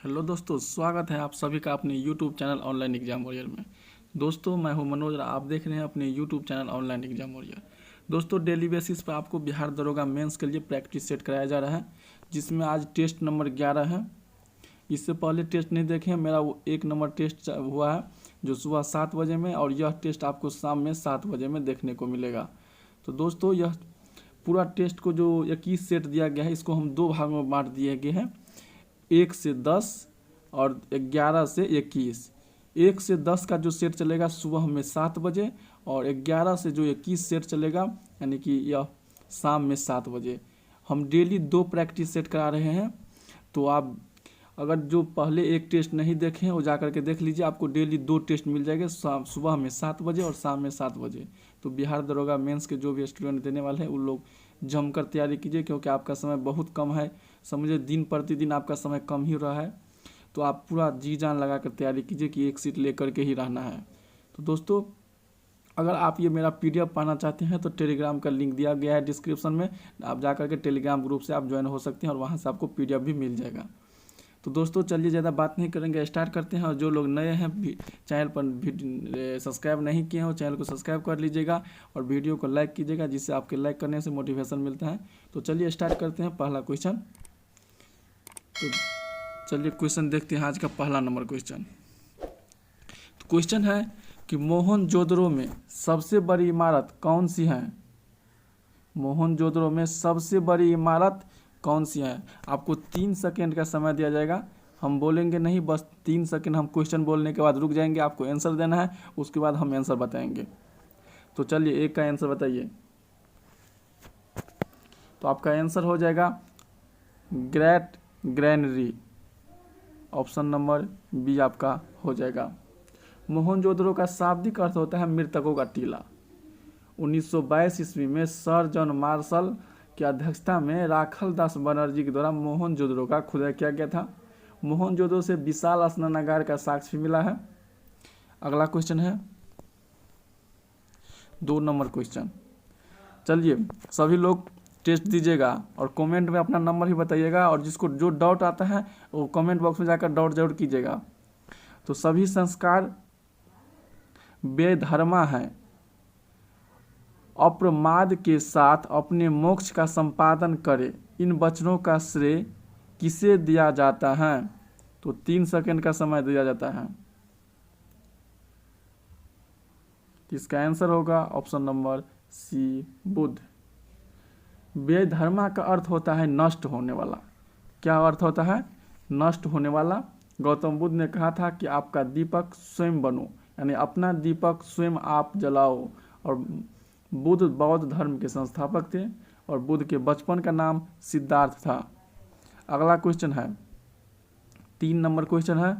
Hello दोस्तों, स्वागत है आप सभी का अपने YouTube channel online exam warrior में। दोस्तों, मैं हूं मनोज और आप देख रहे हैं अपने YouTube channel online exam warrior. दोस्तों, डेली बेसिस पर आपको बिहार दरोगा मेंस के लिए प्रैक्टिस सेट कराया जा रहा है, जिसमें आज टेस्ट नंबर 11 है। इससे पहले टेस्ट नहीं देखे, मेरा वो 1 नंबर टेस्ट हुआ है जो सुबह 7 बजे में, और यह टेस्ट आपको शाम में 7 बजे में देखने को मिलेगा। तो दोस्तों, यह पूरा टेस्ट को जो 21 सेट दिया गया है, इसको हम 2 भागों में बांट दिए गए हैं, 1 से 10 और 11 से 21। 1 से 10 का जो सेट चलेगा सुबह में 7 बजे, और 11 से जो 21 सेट चलेगा यानी कि यह शाम में 7 बजे। हम डेली 2 प्रैक्टिस सेट करा रहे हैं। तो आप अगर जो पहले एक टेस्ट नहीं देखे हैं वो जा करके देख लीजिए, आपको डेली 2 टेस्ट मिल जाएंगे, सुबह में 7 बजे और शाम में 7 बजे। तो बिहार दरोगा मेंस के जो भी स्टूडेंट देने वाले हैं उन लोग जमकर तैयारी कीजिए, क्योंकि आपका समय बहुत कम है। समझिए दिन प्रतिदिन आपका समय कम ही रहा है, तो आप पूरा जी जान लगा कर तैयारी कीजिए कि एक सीट लेकर के ही रहना है। तो दोस्तों, अगर आप ये मेरा पीडीएफ पाना चाहते हैं तो टेलीग्राम का लिंक दिया गया है डिस्क्रिप्शन में, आप जा करके टेलीग्राम ग्रुप से आप ज्वाइन हो सकते हैं और वहाँ से आपको पीडीएफ भी मिल जाएगा। तो दोस्तों, चलिए ज़्यादा बात नहीं करेंगे, स्टार्ट करते हैं। और जो लोग नए हैं चैनल पर सब्सक्राइब नहीं किए हो, चैनल को सब्सक्राइब कर लीजिएगा और वीडियो को लाइक कीजिएगा, जिससे आपके लाइक करने से मोटिवेशन मिलता है। तो चलिए स्टार्ट करते हैं पहला क्वेश्चन। तो चलिए क्वेश्चन देखते हैं, आज का पहला नंबर क्वेश्चन। तो क्वेश्चन है कि मोहनजोदड़ो में सबसे बड़ी इमारत कौन सी है? मोहनजोदड़ो में सबसे बड़ी इमारत कौन सी है? आपको 3 सेकेंड का समय दिया जाएगा। हम बोलेंगे नहीं, बस 3 सेकेंड हम क्वेश्चन बोलने के बाद रुक जाएंगे, आपको आंसर देना है, उसके बाद हम आंसर बताएंगे। तो चलिए एक का आंसर बताइए। तो आपका आंसर हो जाएगा great granary, option number B आपका हो जाएगा। मोहनजोदड़ो का शाब्दिक अर्थ होता है मृतकों का टीला। 1922 ईस्वी में सर जॉन मार्शल की अध्यक्षता में राखल दास बनर्जी के द्वारा मोहनजोदड़ो का खुदाई किया गया था। मोहनजोदड़ो से विशाल स्नानागार का साक्ष्य भी मिला है। अगला क्वेश्चन है 2 नंबर क्वेश्चन। चलिए सभी लोग टेस्ट दीजिएगा और कमेंट में अपना नंबर ही बताइएगा, और जिसको जो डाउट आता है वो कमेंट बॉक्स में जाकर डाउट जरूर कीजिएगा। तो सभी संस्कार बेधर्मा है, अप्रमाद के साथ अपने मोक्ष का संपादन करे, इन वचनों का श्रेय किसे दिया जाता है? तो 3 सेकंड का समय दिया जाता है। इसका आंसर होगा ऑप्शन नंबर सी, बुद्ध। बेधर्मा का अर्थ होता है नष्ट होने वाला। क्या अर्थ होता है? नष्ट होने वाला। गौतम बुद्ध ने कहा था कि आपका दीपक स्वयं बनो, यानी अपना दीपक स्वयं आप जलाओ। और बुद्ध बौद्ध धर्म के संस्थापक थे, और बुद्ध के बचपन का नाम सिद्धार्थ था। अगला क्वेश्चन है 3 नंबर क्वेश्चन है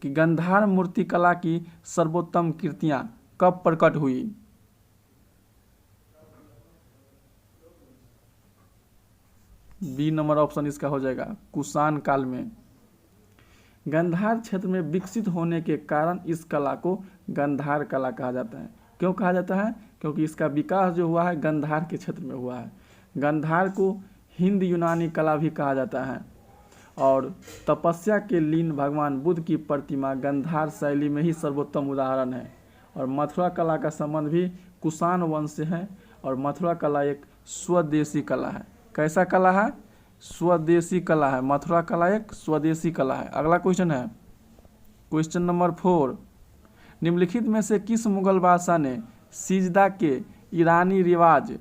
कि गांधार मूर्ति कला की सर्वोत्तम कृतियां कब प्रकट हुई? बी नंबर ऑप्शन इसका हो जाएगा कुषाण काल में। गांधार क्षेत्र में विकसित होने के कारण इस कला को गांधार कला कहा जाता है। क्यों कहा जाता है? क्योंकि इसका विकास जो हुआ है गांधार के क्षेत्र में हुआ है। गांधार को हिंद यूनानी कला भी कहा जाता है, और तपस्या के लीन भगवान बुद्ध की प्रतिमा गांधार शैली में ही सर्वोत्तम उदाहरण है। और मथुरा कला का संबंध भी कुषाण वंश से है, और मथुरा कला एक स्वदेशी कला है। कैसा कला है? स्वदेशी कला है। मथुरा कला एक स्वदेशी कला है। अगला क्वेश्चन है क्वेश्चन नंबर 4। निम्नलिखित में से किस मुगल बादशाह ने सिजदा के ईरानी रिवाज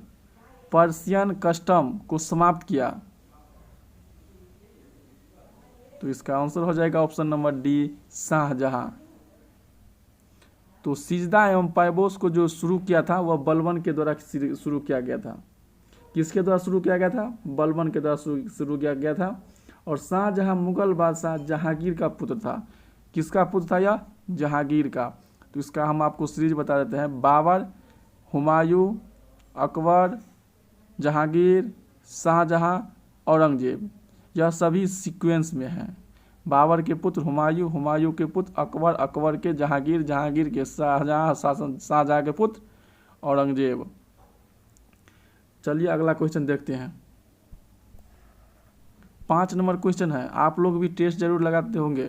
पर्शियन कस्टम को समाप्त किया? तो इसका आंसर हो जाएगा ऑप्शन नंबर डी, शाहजहां। तो सिजदा एवं पैबोस को जो शुरू किया था वह बलबन के द्वारा शुरू किया गया था। किसके द्वारा शुरू किया गया था? बलबन के द्वारा शुरू किया गया था। और शाहजहां मुगल बादशाह जहांगीर का पुत्र था। किसका पुत्र था यह? जहांगीर का। तो इसका हम आपको सीरीज बता देते हैं। बाबर, हुमायूं, अकबर, जहांगीर, शाहजहां, औरंगजेब, यह सभी सीक्वेंस में हैं। बाबर के पुत्र हुमायूं, हुमायूं के पुत्र अकबर, अकबर के जहांगीर, जहांगीर के शाहजहां, शाहजहां के पुत्र औरंगजेब। चलिए अगला क्वेश्चन देखते हैं। 5 नंबर क्वेश्चन है, आप लोग भी टेस्ट जरूर लगाते होंगे।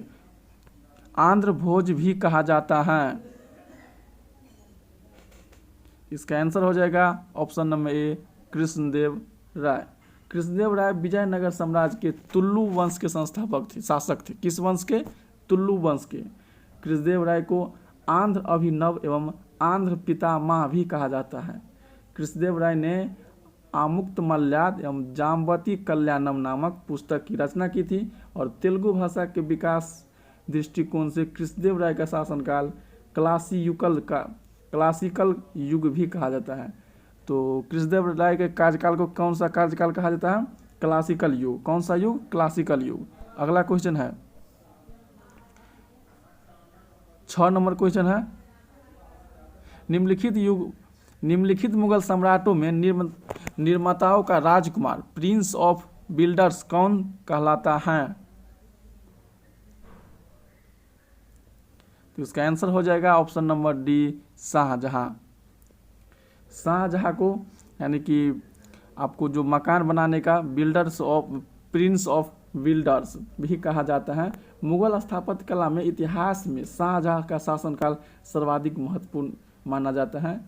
आंध्र भोज भी कहा जाता है। इसका आंसर हो जाएगा ऑप्शन नंबर ए, कृष्णदेव राय। कृष्णदेव राय विजयनगर साम्राज्य के तुलु वंश के संस्थापक थे, शासक थे। किस वंश के? तुलु वंश के। कृष्णदेव राय को आंध्र अभिनव एवं आंध्र पितामह भी कहा जाता है। कृष्णदेव राय ने आमुक्तमाल्याद एवं जाम्बवती कल्याणम नामक पुस्तक की रचना की थी और तेलुगु भाषा के विकास दृष्टिकोण से कृष्णदेव राय का शासनकाल क्लासिकल युग भी कहा जाता है। तो कृष्णदेव राय के कार्यकाल को कौन सा कार्यकाल कहा जाता है? क्लासिकल युग। कौन सा युग? क्लासिकल युग। अगला क्वेश्चन है 6 नंबर क्वेश्चन है, निम्नलिखित मुगल सम्राटों में निर्माताओं का राजकुमार प्रिंस ऑफ बिल्डर्स कौन कहलाता है? तो इसका आंसर हो जाएगा option number D, Shahjahan. Shahjahan को यानी कि आपको जो मकान बनाने का प्रिंस ऑफ बिल्डर्स भी कहा जाता है। मुगल स्थापत्य कला में इतिहास में शाहजहां का शासनकाल सर्वाधिक महत्वपूर्ण माना जाता है।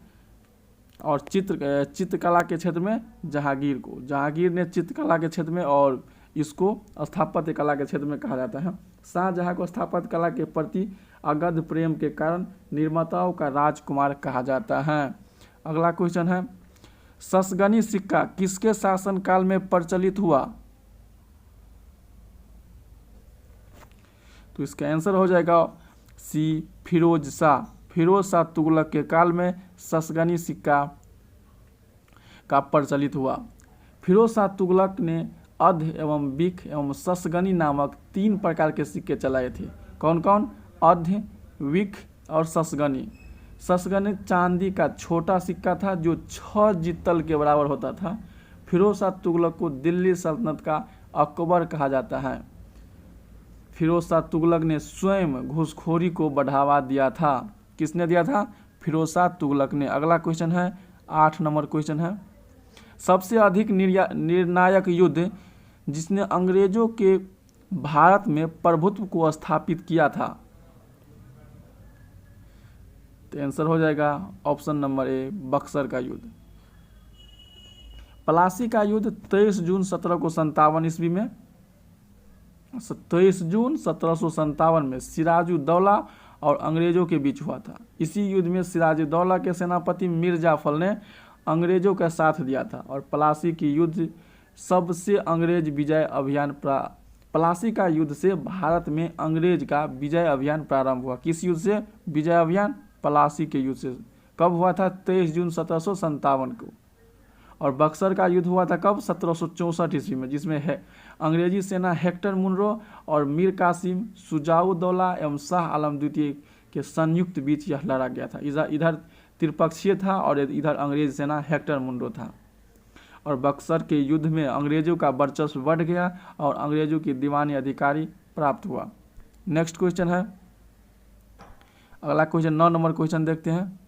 और चित्रकला के क्षेत्र में जहांगीर ने चित्रकला के क्षेत्र में और इसको स्थापत्य कला के क्षेत्र में कहा जाता है। शाहजहां को स्थापत्य कला के प्रति अगाध प्रेम के कारण निर्माताओं का राजकुमार कहा जाता है। अगला क्वेश्चन है, ससगनी सिक्का किसके शासनकाल में प्रचलित हुआ? तो इसका आंसर हो जाएगा सी, फिरोज शाह तुगलक के काल में ससगनी सिक्का का प्रचलित हुआ। फिरोज शाह तुगलक ने अध एवं बिख एवं ससगनी नामक 3 प्रकार के सिक्के चलाए थे। कौन कौन? अध, विख और ससगनी। ससगनी चांदी का छोटा सिक्का था जो 6 जित्तल के बराबर होता था। फिरोज शाह तुगलक को दिल्ली सल्तनत का अकबर कहा जाता है। फिरोज शाह तुगलक ने स्वयं घूसखोरी को बढ़ावा दिया था। किसने दिया था? फिरोज शाह तुगलक ने। अगला क्वेश्चन है 8 नंबर क्वेश्चन है, सबसे अधिक निर्णायक युद्ध जिसने अंग्रेजों के भारत में प्रभुत्व को स्थापित किया था? तो आंसर हो जाएगा ऑप्शन नंबर ए, बक्सर का युद्ध। प्लासी का युद्ध 23 जून 1757 ईस्वी में 23 जून 1757 में सिराजुद्दौला और अंग्रेजों के बीच हुआ था। इसी युद्ध में सिराजुद्दौला के सेनापति मीर जाफर ने अंग्रेजों का साथ दिया था और प्लासी की युद्ध सबसे अंग्रेज विजय अभियान प्लासी का युद्ध से भारत में अंग्रेज का विजय अभियान प्रारंभ हुआ। किस युद्ध से? विजय अभियान प्लासी के युद्ध से। कब हुआ था? 23 जून 1757 को। और बक्सर का युद्ध हुआ था कब? 1764 ईस्वी में, जिसमें अंग्रेजी सेना हेक्टर मुनरो और मीर कासिम शुजाउद्दौला एवं शाह आलम द्वितीय के संयुक्त बीच यह लड़ा गया था। इधर त्रिपक्षीय था और इधर अंग्रेज सेना हेक्टर मुनरो था। और बक्सर के युद्ध में अंग्रेजों का वर्चस्व बढ़ गया और अंग्रेजों की दीवानी अधिकारी प्राप्त हुआ। नेक्स्ट क्वेश्चन है, अगला क्वेश्चन 9 नंबर क्वेश्चन देखते हैं।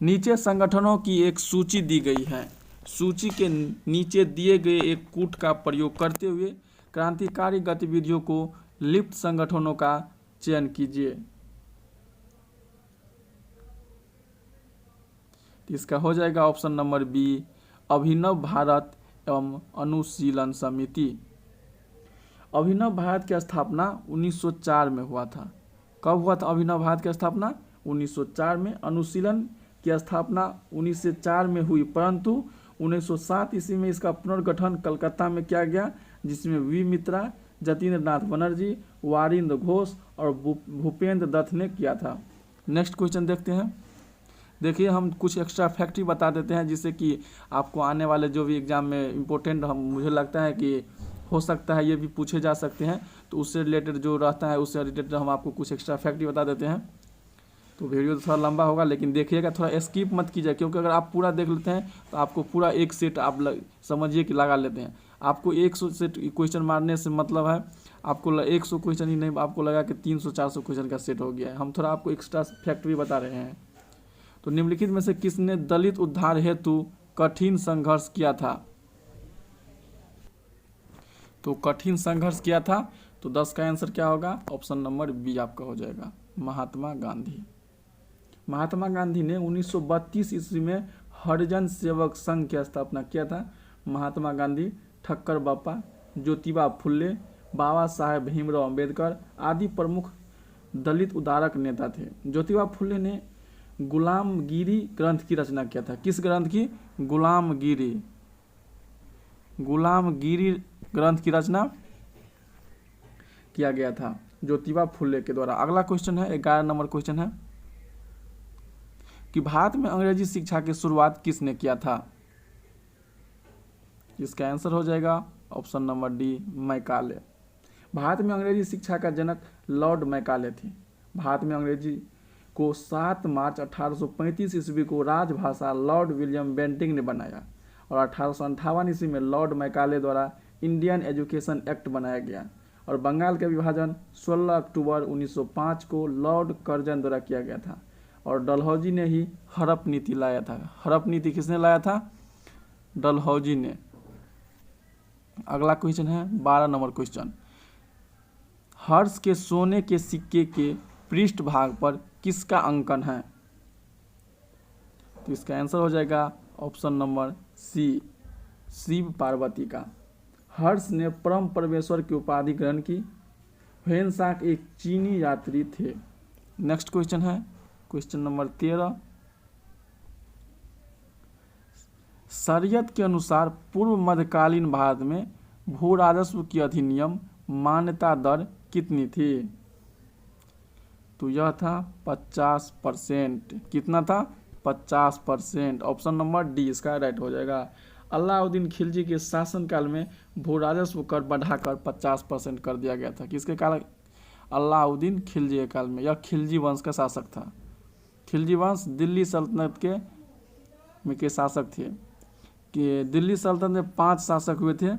नीचे संगठनों की एक सूची दी गई है। सूची के नीचे दिए गए एक कूट का प्रयोग करते हुए क्रांतिकारी गतिविधियों को लिप्त संगठनों का चयन कीजिए। इसका हो जाएगा ऑप्शन नंबर बी, अभिनव भारत एवं अनुशीलन समिति। अभिनव भारत की स्थापना 1904 में हुआ था। कब हुआ था अभिनव भारत की स्थापना? 1904 में। अनुशीलन की स्थापना 1904 में हुई, परंतु 1907 ईस्वी में इसका पुनर्गठन कलकत्ता में किया गया, जिसमें वी मित्रा, जतीन्द्र नाथ बनर्जी, वारिंद्र घोष और भूपेंद्र दत्त ने किया था। नेक्स्ट क्वेश्चन देखते हैं। देखिए, हम कुछ एक्स्ट्रा फैक्ट ही बता देते हैं जिससे कि आपको आने वाले जो भी एग्जाम में इम्पोर्टेंट मुझे लगता है कि हो सकता है ये भी पूछे जा सकते हैं, तो उससे रिलेटेड जो रहता है उससे रिलेटेड हम आपको कुछ एक्स्ट्रा फैक्ट ही बता देते हैं। तो वीडियो थोड़ा लंबा होगा, लेकिन देखिएगा, थोड़ा स्किप मत कीजिए, क्योंकि अगर आप पूरा देख लेते हैं तो आपको पूरा एक सेट आप समझिए कि लगा लेते हैं। आपको 100 सेट क्वेश्चन मारने से मतलब है आपको 100 क्वेश्चन ही नहीं, आपको लगा कि 300-400 क्वेश्चन का सेट हो गया है। हम थोड़ा आपको एक्स्ट्रा फैक्ट भी बता रहे हैं। तो निम्नलिखित में से किसने दलित उद्धार हेतु कठिन संघर्ष किया था? तो कठिन संघर्ष किया था, तो 10 का आंसर क्या होगा? ऑप्शन नंबर बी आपका हो जाएगा, महात्मा गांधी। महात्मा गांधी ने 1932 ईस्वी में हरिजन सेवक संघ की स्थापना किया था। महात्मा गांधी ठक्कर बापा, ज्योतिबा फुल्ले, बाबा साहेब भीमराव अंबेडकर आदि प्रमुख दलित उदारक नेता थे। ज्योतिबा फुल्ले ने गुलामगिरी ग्रंथ की रचना किया था। किस ग्रंथ की? गुलामगिरी ग्रंथ की रचना किया गया था ज्योतिबा फुल्ले के द्वारा। अगला क्वेश्चन है, 11 नंबर क्वेश्चन है कि भारत में अंग्रेजी शिक्षा की शुरुआत किसने किया था? इसका आंसर हो जाएगा option number D, Macaulay. Bharat में अंग्रेजी शिक्षा का जनक लॉर्ड मैकाले थे। भारत में अंग्रेजी को 7 मार्च 1835 ईस्वी को राजभाषा लॉर्ड विलियम बेंटिंग ने बनाया और 1858 ईस्वी में लॉर्ड मैकाले द्वारा इंडियन एजुकेशन एक्ट बनाया गया और बंगाल का विभाजन 16 अक्टूबर 1905 को लॉर्ड कर्जन द्वारा किया गया था और डलहौजी ने ही हड़प नीति लाया था। हड़प नीति किसने लाया था? डलहौजी ने। अगला क्वेश्चन है 12 नंबर क्वेश्चन, हर्ष के सोने के सिक्के के पृष्ठ भाग पर किसका अंकन है? तो इसका आंसर हो जाएगा option number C, Shiva Parvati का। हर्ष ने परम परमेश्वर की उपाधि ग्रहण की। ह्वेनसांग एक चीनी यात्री थे। नेक्स्ट क्वेश्चन है क्वेश्चन नंबर 13, शरीयत के अनुसार पूर्व मध्यकालीन भारत में भू राजस्व की अधिनियम मान्यता दर कितनी थी? तो यह था 50%। कितना था? 50%। ऑप्शन नंबर डी इसका राइट हो जाएगा। अलाउद्दीन खिलजी के शासनकाल में भू राजस्व कर बढ़ाकर 50% कर दिया गया था। किसके काल? अलाउद्दीन खिलजी के काल में। यह खिलजी वंश का शासक था। खिलजी वंश दिल्ली सल्तनत के शासक थे। कि दिल्ली सल्तनत में 5 शासक हुए थे।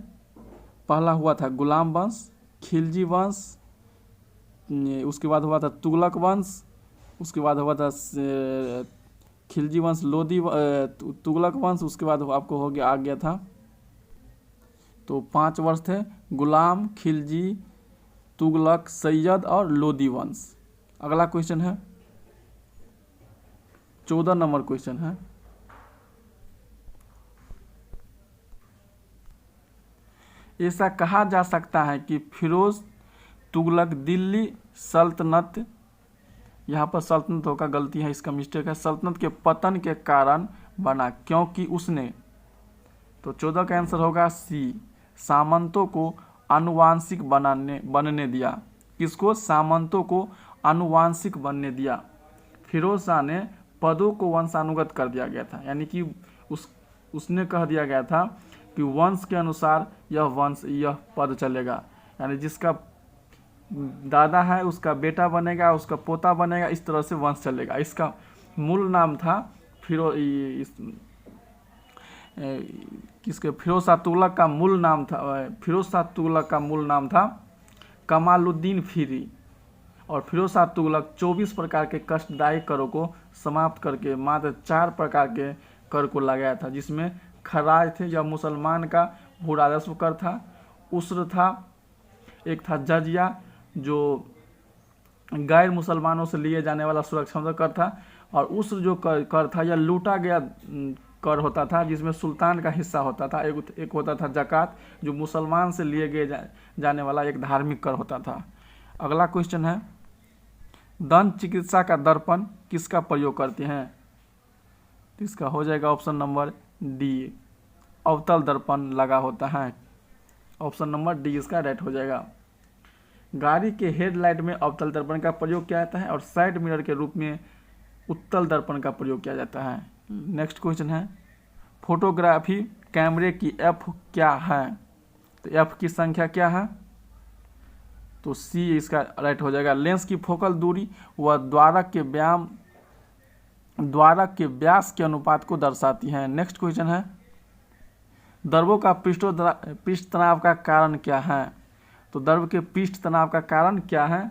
पहला हुआ था गुलाम वंश, खिलजी वंश, उसके बाद हुआ था तुगलक वंश, उसके बाद हुआ था खिलजी वंश लोदी तुगलक वंश, उसके बाद आपको हो गया आ गया था। तो 5 वर्ष थे, गुलाम, खिलजी, तुगलक, सैयद और लोदी वंश। अगला क्वेश्चन है 14 नंबर क्वेश्चन है, ऐसा कहा जा सकता है कि फिरोज तुगलक दिल्ली सल्तनत, यहाँ पर सल्तनत होगा, गलती है, इसका मिस्टेक है, सल्तनत के पतन के कारण बना क्योंकि उसने, तो 14 का आंसर होगा सी, सामंतों को आनुवांशिक बनने दिया। किसको? सामंतों को आनुवांशिक बनने दिया। फिरोज शाह ने पदों को वंशानुगत कर दिया गया था, यानी कि उसने कह दिया गया था कि वंश के अनुसार यह पद चलेगा, यानी जिसका दादा है उसका बेटा बनेगा, उसका पोता बनेगा, इस तरह से वंश चलेगा। इसका मूल नाम था फिरोज शाह तुगलक का मूल नाम था कमालुद्दीन फिरी। और फिरोज शाह तुगलक 24 प्रकार के कष्टदायी करों को समाप्त करके मात्र 4 प्रकार के कर को लगाया था, जिसमें खराज थे, यह मुसलमान का भू राजस्व कर था, उस्र था, एक था जजिया जो गैर मुसलमानों से लिए जाने वाला सुरक्षा कर था, और उस्र जो कर था यह लूटा गया कर होता था जिसमें सुल्तान का हिस्सा होता था। एक होता था जकात जो मुसलमान से लिए गए जाने वाला एक धार्मिक कर होता था। अगला क्वेश्चन है, दंत चिकित्सा का दर्पण किसका प्रयोग करते हैं? तो इसका हो जाएगा ऑप्शन नंबर डी, अवतल दर्पण लगा होता है। ऑप्शन नंबर डी इसका राइट हो जाएगा। गाड़ी के हेडलाइट में अवतल दर्पण का प्रयोग किया जाता है और साइड मिरर के रूप में उत्तल दर्पण का प्रयोग किया जाता है। नेक्स्ट क्वेश्चन है, फोटोग्राफी कैमरे की एफ क्या है? तो एफ की संख्या क्या है? तो सी इसका राइट हो जाएगा। लेंस की फोकल दूरी व द्वारक के व्यास के अनुपात को दर्शाती है। नेक्स्ट क्वेश्चन है, द्रवों का पृष्ठ तनाव का कारण क्या है? तो द्रव के पृष्ठ तनाव का कारण क्या है?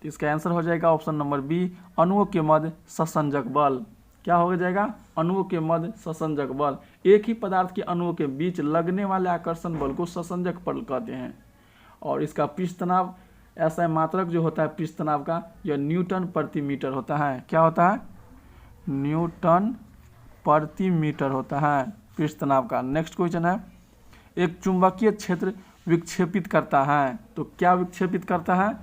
तो इसका आंसर हो जाएगा ऑप्शन नंबर बी, अणुओं के मध्य ससंजक बल। क्या हो जाएगा, अणुओं के मध्य ससंजक बल। एक ही पदार्थ के अणुओं के बीच लगने वाले आकर्षण बल को ससंजक बल कहते हैं। और इसका पृष्ठ तनाव ऐसा मात्रक जो होता है पृष्ठ तनाव का, यह न्यूटन प्रति मीटर होता है। क्या होता है, न्यूटन प्रति मीटर होता है पृष्ठ तनाव का। नेक्स्ट क्वेश्चन है, एक चुंबकीय क्षेत्र विक्षेपित करता है, तो क्या विक्षेपित करता है,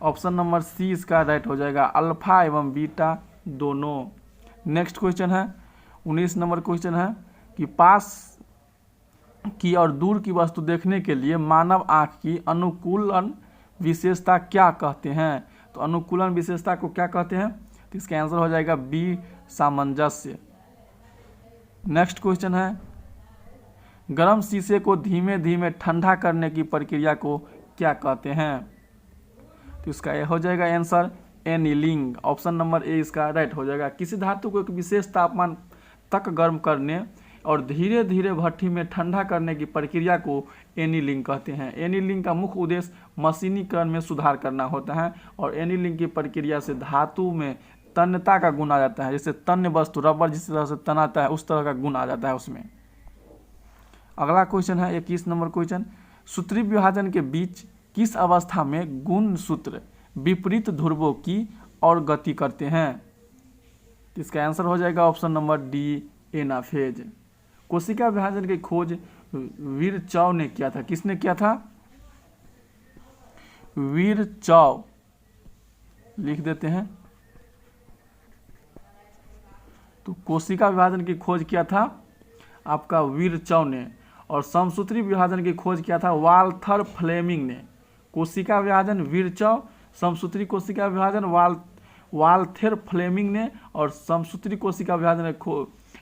ऑप्शन नंबर सी इसका राइट हो जाएगा, अल्फा एवं बीटा दोनों। नेक्स्ट क्वेश्चन है 19 नंबर क्वेश्चन है कि पास की और दूर की वस्तु देखने के लिए मानव आंख की अनुकूलन विशेषता क्या कहते हैं, तो अनुकूलन विशेषता को क्या कहते हैं, तो इसका आंसर हो जाएगा बी, सामंजस्य। नेक्स्ट क्वेश्चन है, गर्म शीशे को धीमे धीमे ठंडा करने की प्रक्रिया को क्या कहते हैं, तो इसका ये हो जाएगा answer annealing. Option number A इसका राइट हो जाएगा। किसी धातु को एक विशेष तापमान तक गर्म करने और धीरे धीरे भट्ठी में ठंडा करने की प्रक्रिया को एनीलिंग कहते हैं। एनीलिंग का मुख्य उद्देश्य मशीनीकरण में सुधार करना होता है और एनीलिंग की प्रक्रिया से धातु में तन्यता का गुण आ जाता है। जैसे तन्य वस्तु रबर जिस तरह से तनाता है उस तरह का गुण आ जाता है उसमें। अगला क्वेश्चन है 21 नंबर क्वेश्चन, सूत्री विभाजन के बीच किस अवस्था में गुण सूत्र विपरीत ध्रुवों की और गति करते हैं, इसका आंसर हो जाएगा ऑप्शन नंबर डी, एनाफेज। कोशिका विभाजन की खोज विरचॉव ने किया था, किसने किया था, विरचॉव लिख देते हैं। तो कोशिका विभाजन की खोज किया था आपका विरचॉव ने, और समसूत्री विभाजन की खोज किया था वाल्थर फ्लेमिंग ने। कोशिका विभाजन विरचॉव, समसूत्री कोशिका विभाजन वाल्थर फ्लेमिंग ने, और समसूत्री कोशिका विभाजन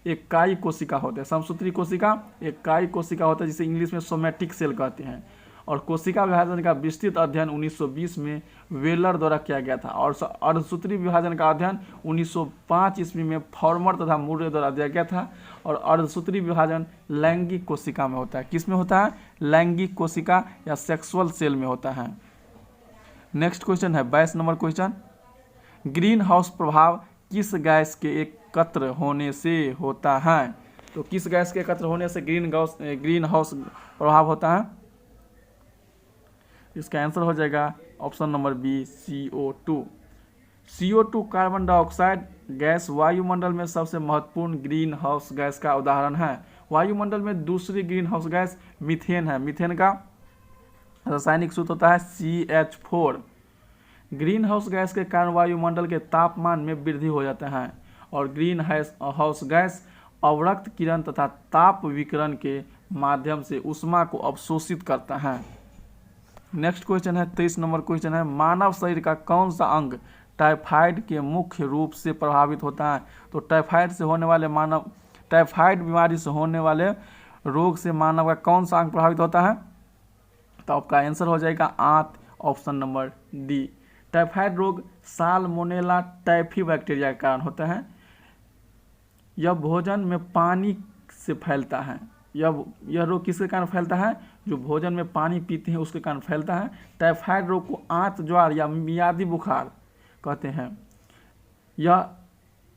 एक काई कोशिका होता है। समसूत्री कोशिका एक काई कोशिका होता है जिसे इंग्लिश में सोमैटिक सेल कहते हैं। और कोशिका विभाजन का विस्तृत अध्ययन 1920 में वेलर द्वारा किया गया था, और अर्धसूत्री विभाजन का अध्ययन 1905 ईस्वी में फॉर्मर तथा मुरे द्वारा दिया गया था। और अर्धसूत्री विभाजन लैंगिक कोशिका में होता है, किस में होता है, लैंगिक कोशिका या सेक्सुअल सेल में होता है। नेक्स्ट क्वेश्चन है 22 नंबर क्वेश्चन, ग्रीन हाउस प्रभाव किस गैस के एकत्र होने से होता है, तो किस गैस के एकत्र होने से ग्रीन हाउस प्रभाव होता है, इसका आंसर हो जाएगा option number B, CO2। CO2 carbon dioxide gas वायुमंडल में सबसे महत्वपूर्ण ग्रीन हाउस गैस का उदाहरण है। वायुमंडल में दूसरी ग्रीन हाउस गैस मीथेन है। मीथेन का रासायनिक सूत्र होता है CH4। ग्रीन हाउस गैस के कारण वायुमंडल के तापमान में वृद्धि हो जाता है और ग्रीन हाउस गैस अवरक्त किरण तथा ताप विकिरण के माध्यम से ऊष्मा को अवशोषित करता है। नेक्स्ट क्वेश्चन है 23 नंबर क्वेश्चन है, मानव शरीर का कौन सा अंग टाइफाइड के मुख्य रूप से प्रभावित होता है, तो टाइफाइड बीमारी से होने वाले रोग से मानव का कौन सा अंग प्रभावित होता है, तो आपका आंसर हो जाएगा आंत, ऑप्शन नंबर डी। टाइफाइड रोग साल्मोनेला टाइफी बैक्टीरिया के कारण होता है। यह भोजन में पानी से फैलता है। यह रोग किसके कारण फैलता है, जो भोजन में पानी पीते हैं उसके कारण फैलता है। टाइफाइड रोग को आंत ज्वार या मियादी बुखार कहते हैं। यह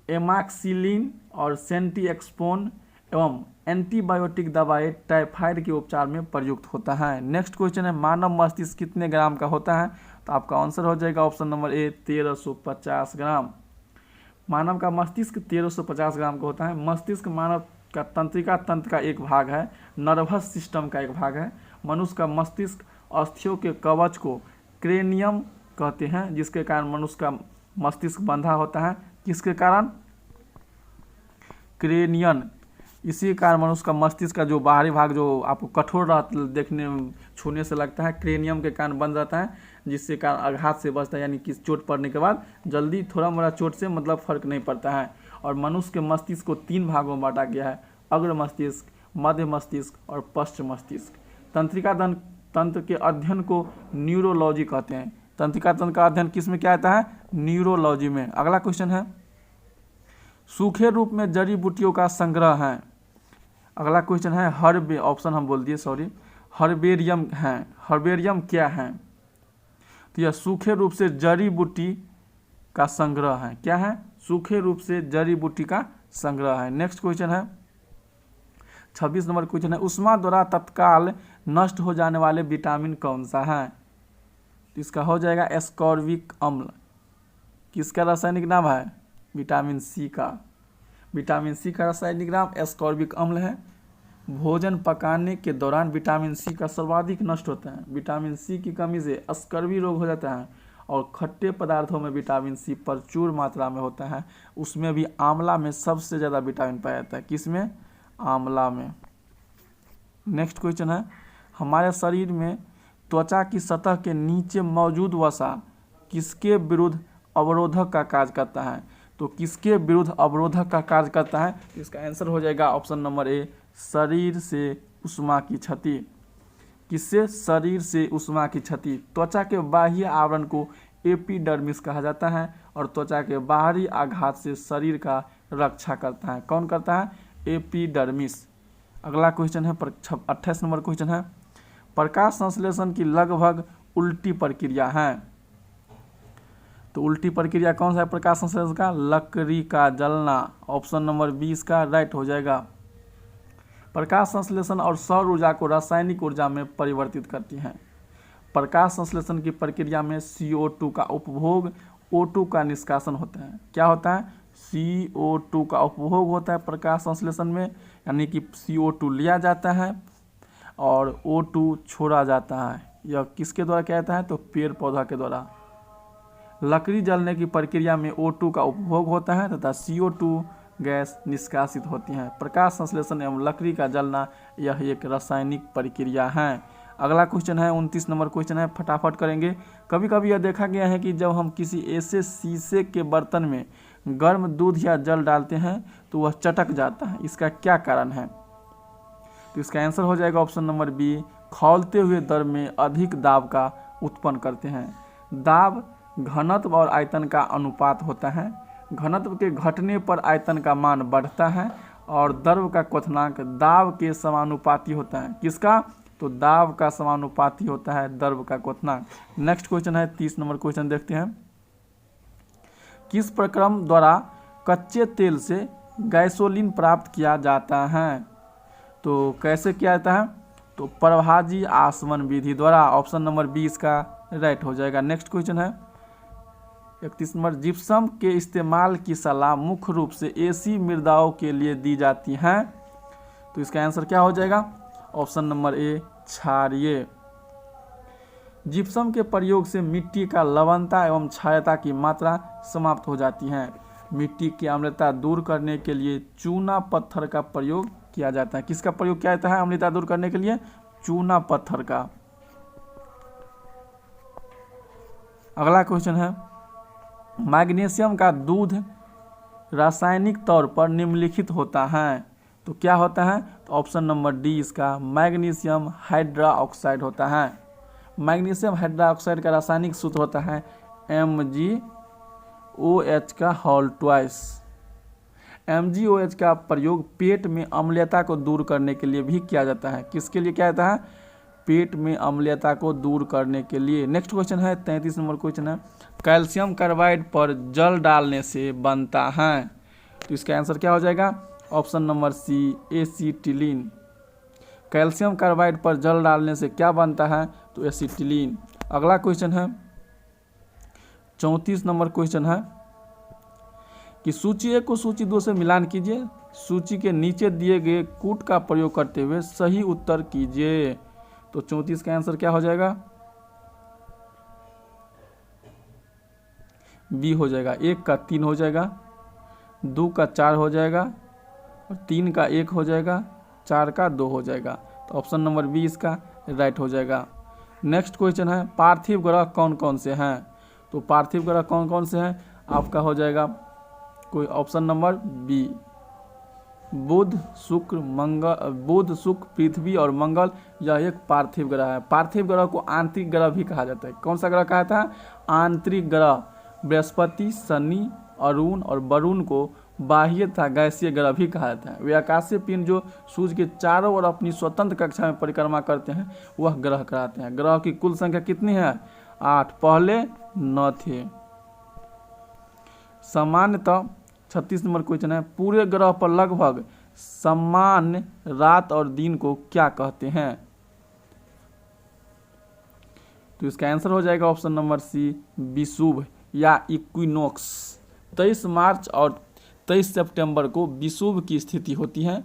एमाक्सिलिन और सेंटीएक्सपोन एवं एंटीबायोटिक दवाएं टाइफाइड के उपचार में प्रयुक्त होता है। नेक्स्ट क्वेश्चन है, मानव मस्तिष्क कितने ग्राम का होता है, तो आपका आंसर हो जाएगा ऑप्शन नंबर ए, 1350 ग्राम। मानव का मस्तिष्क 1350 ग्राम का होता है। मस्तिष्क मानव का तंत्रिका तंत्र का एक भाग है, नर्वस सिस्टम का एक भाग है। मनुष्य का मस्तिष्क अस्थियों के कवच को क्रेनियम कहते हैं, जिसके कारण मनुष्य का मस्तिष्क बंधा होता है। किसके कारण, क्रेनियन। इसी कारण मनुष्य का मस्तिष्क का जो बाहरी भाग जो आपको कठोर देखने छूने से लगता है, क्रेनियम के कारण बंद रहता है, जिससे कारण आघात से बचता है, यानी कि चोट पड़ने के बाद जल्दी थोड़ा मोड़ा चोट से मतलब फर्क नहीं पड़ता है। और मनुष्य के मस्तिष्क को 3 भागों में बांटा गया है, अग्र मस्तिष्क, मध्य मस्तिष्क और पश्च मस्तिष्क। तंत्रिका तंत्र के अध्ययन को न्यूरोलॉजी कहते हैं। तंत्रिका तंत्र का अध्ययन किस में क्या आता है, न्यूरोलॉजी में। अगला क्वेश्चन है, सूखे रूप में जड़ी बूटियों का संग्रह है। अगला क्वेश्चन है ऑप्शन हम बोल दिए, सॉरी, हर्बेरियम है। हर्बेरियम क्या है, तो यह सूखे रूप से जड़ी बूटी का संग्रह है। क्या है, सूखे रूप से जड़ी बूटी का संग्रह है। नेक्स्ट क्वेश्चन है 26 नंबर क्वेश्चन है, उष्मा द्वारा तत्काल नष्ट हो जाने वाले विटामिन कौन सा है? तो इसका हो जाएगा एस्कॉर्बिक अम्ल। किसका रासायनिक नाम है? विटामिन सी का। विटामिन सी का रासायनिक नाम एस्कॉर्बिक अम्ल है। भोजन पकाने के दौरान विटामिन सी का सर्वाधिक नष्ट होता है। विटामिन सी की कमी से स्कर्वी रोग हो जाता है और खट्टे पदार्थों में विटामिन सी प्रचुर मात्रा में होता है। उसमें भी आंवला में सबसे ज़्यादा विटामिन पाया जाता है। किसमें? आंवला में। नेक्स्ट क्वेश्चन है, हमारे शरीर में त्वचा की सतह के नीचे मौजूद वसा किसके विरुद्ध अवरोधक का कार्य करता है? तो किसके विरुद्ध अवरोधक का कार्य करता है? इसका आंसर हो जाएगा ऑप्शन नंबर ए, शरीर से उष्मा की क्षति। किससे? शरीर से उष्मा की क्षति। त्वचा के बाह्य आवरण को एपिडर्मिस कहा जाता है और त्वचा के बाहरी आघात से शरीर का रक्षा करता है। कौन करता है? एपिडर्मिस। अगला क्वेश्चन है 28 नंबर क्वेश्चन है, प्रकाश संश्लेषण की लगभग उल्टी प्रक्रिया है। तो उल्टी प्रक्रिया कौन सा है प्रकाश संश्लेषण का? लकड़ी का जलना। ऑप्शन नंबर 20 का राइट हो जाएगा। प्रकाश संश्लेषण और सौर ऊर्जा को रासायनिक ऊर्जा में परिवर्तित करती हैं। प्रकाश संश्लेषण की प्रक्रिया में CO2 का उपभोग, O2 का निष्कासन होता है। क्या होता है? CO2 का उपभोग होता है प्रकाश संश्लेषण में, यानी कि CO2 लिया जाता है और O2 छोड़ा जाता है। यह किसके द्वारा किया जाता है? तो पेड़ पौधा के द्वारा। लकड़ी जलने की प्रक्रिया में O2 का उपभोग होता है तथा CO2 गैस निष्कासित होती हैं। प्रकाश संश्लेषण एवं लकड़ी का जलना यह एक रासायनिक प्रक्रिया है। अगला क्वेश्चन है 29 नंबर क्वेश्चन है, फटाफट करेंगे। कभी कभी यह देखा गया है कि जब हम किसी ऐसे शीशे के बर्तन में गर्म दूध या जल डालते हैं तो वह चटक जाता है। इसका क्या कारण है? तो इसका आंसर हो जाएगा ऑप्शन नंबर बी, खौलते हुए द्रव में अधिक दाब का उत्पन्न करते हैं। दाब घनत्व और आयतन का अनुपात होता है। घनत्व के घटने पर आयतन का मान बढ़ता है और द्रव का क्वथनांक दाब के समानुपाती होता है। किसका? तो दाब का समानुपाती होता है द्रव का क्वथनांक। नेक्स्ट क्वेश्चन है 30 नंबर क्वेश्चन देखते हैं, किस प्रक्रम द्वारा कच्चे तेल से गैसोलीन प्राप्त किया जाता है? तो कैसे किया जाता है? तो प्रभाजी आसवन विधि द्वारा। ऑप्शन नंबर 20 का राइट हो जाएगा। नेक्स्ट क्वेश्चन है 31 नंबर, जिप्सम के इस्तेमाल की सलाह मुख्य रूप से ऐसी मृदाओं के लिए दी जाती है। तो इसका आंसर क्या हो जाएगा? ऑप्शन नंबर ए, क्षारीय। जिप्सम के प्रयोग से मिट्टी का लवणता एवं क्षारता की मात्रा समाप्त हो जाती है। मिट्टी की अम्लता दूर करने के लिए चूना पत्थर का प्रयोग किया जाता है। किसका प्रयोग किया जाता है अम्लता दूर करने के लिए? चूना पत्थर का। अगला क्वेश्चन है, मैग्नीशियम का दूध रासायनिक तौर पर निम्नलिखित होता है। तो क्या होता है? तो ऑप्शन नंबर डी इसका मैग्नीशियम हाइड्रोक्साइड होता है। मैग्नीशियम हाइड्रोक्साइड का रासायनिक सूत्र होता है MgOH का होल ट्वाइस। MgOH का प्रयोग पेट में अम्लता को दूर करने के लिए भी किया जाता है। किसके लिए किया जाता है? पेट में अम्लता को दूर करने के लिए। नेक्स्ट क्वेश्चन है 33 नंबर क्वेश्चन है, कैल्शियम कार्बाइड पर जल डालने से बनता है। तो इसका आंसर क्या हो जाएगा? Option number C, acetylene. Calcium carbide पर जल डालने से क्या बनता है? तो एसीटिलीन। अगला क्वेश्चन है 34 नंबर क्वेश्चन है कि सूची 1 को सूची 2 से मिलान कीजिए। सूची के नीचे दिए गए कूट का प्रयोग करते हुए सही उत्तर कीजिए। तो 34 का आंसर क्या हो जाएगा? बी हो जाएगा। 1 का 3 हो जाएगा, 2 का 4 हो जाएगा और 3 का 1 हो जाएगा, 4 का 2 हो जाएगा। तो ऑप्शन नंबर बी इसका राइट हो जाएगा। नेक्स्ट क्वेश्चन है, पार्थिव ग्रह कौन कौन से हैं? तो पार्थिव ग्रह कौन कौन से हैं आपका हो जाएगा कोई ऑप्शन नंबर बी, बुध, शुक्र, मंगल, बुध, शुक्र, पृथ्वी और मंगल। यह एक पार्थिव ग्रह है। पार्थिव ग्रह को आंतरिक ग्रह भी कहा जाता है। कौन सा ग्रह कहा जाता है? आंतरिक ग्रह। बृहस्पति, शनि, अरुण और वरुण को बाह्य तथा गैसीय ग्रह भी कहा जाता है। वे आकाशीय पिंड जो सूर्य के चारों ओर अपनी स्वतंत्र कक्षा में परिक्रमा करते हैं वह ग्रह कहलाते हैं। ग्रह की कुल संख्या कितनी है? 8। पहले 9 थे। सामान्यतः 36 नंबर क्वेश्चन है, पूरे ग्रह पर लगभग समान रात और दिन को क्या कहते हैं? तो इसका आंसर हो जाएगा ऑप्शन नंबर सी, विषुव या इक्विनोक्स। 23 मार्च और 23 सितंबर को विषुव की स्थिति होती है।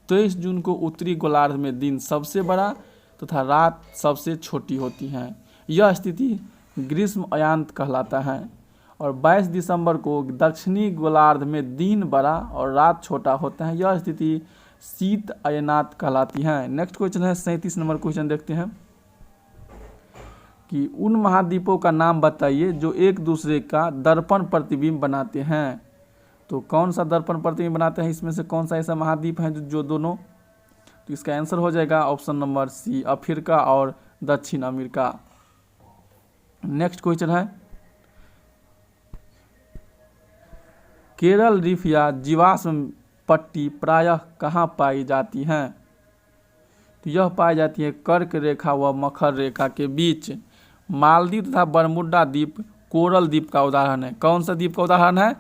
23 जून को उत्तरी गोलार्ध में दिन सबसे बड़ा तथा रात सबसे छोटी होती है। यह स्थिति ग्रीष्म अयांत कहलाता है। और 22 दिसंबर को दक्षिणी गोलार्ध में दिन बड़ा और रात छोटा होता है। यह स्थिति शीत अयनात कहलाती है। नेक्स्ट क्वेश्चन है 37 नंबर क्वेश्चन, देखते हैं कि उन महाद्वीपों का नाम बताइए जो एक दूसरे का दर्पण प्रतिबिंब बनाते हैं। तो कौन सा दर्पण प्रतिबिंब बनाते हैं, इसमें से कौन सा ऐसा महाद्वीप है जो दोनों? तो इसका आंसर हो जाएगा ऑप्शन नंबर सी, अफ्रीका और दक्षिण अमेरिका। नेक्स्ट क्वेश्चन है, केरल रीफ या जीवाश्म पट्टी प्रायः कहाँ पाई जाती हैं? तो यह पाई जाती है कर्क रेखा व मकर रेखा के बीच। मालदीव तथा बरमुडा द्वीप कोरल द्वीप का उदाहरण है। कौन सा द्वीप का उदाहरण है?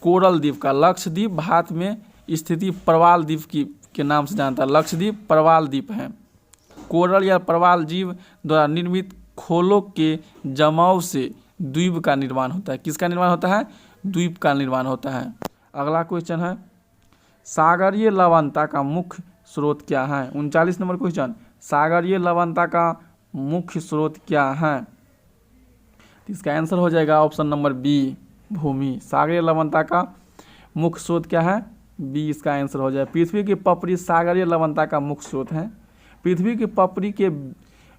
कोरल द्वीप का। लक्षद्वीप भारत में स्थिति प्रवाल द्वीप के नाम से जानता है। लक्षद्वीप प्रवाल द्वीप है। कोरल या प्रवाल जीव द्वारा निर्मित खोलों के जमाव से द्वीप का निर्माण होता है। किसका निर्माण होता है? द्वीप का निर्माण होता है। अगला क्वेश्चन है, सागरीय लवणता का मुख्य स्रोत क्या है? 39 नंबर क्वेश्चन, सागरीय लवणता का मुख्य स्रोत क्या है? तो इसका आंसर हो जाएगा ऑप्शन नंबर बी, भूमि। सागरीय लवणता का मुख्य स्रोत क्या है? बी इसका आंसर हो जाएगा। पृथ्वी की पपड़ी सागरीय लवणता का मुख्य स्रोत है। पृथ्वी की पपड़ी के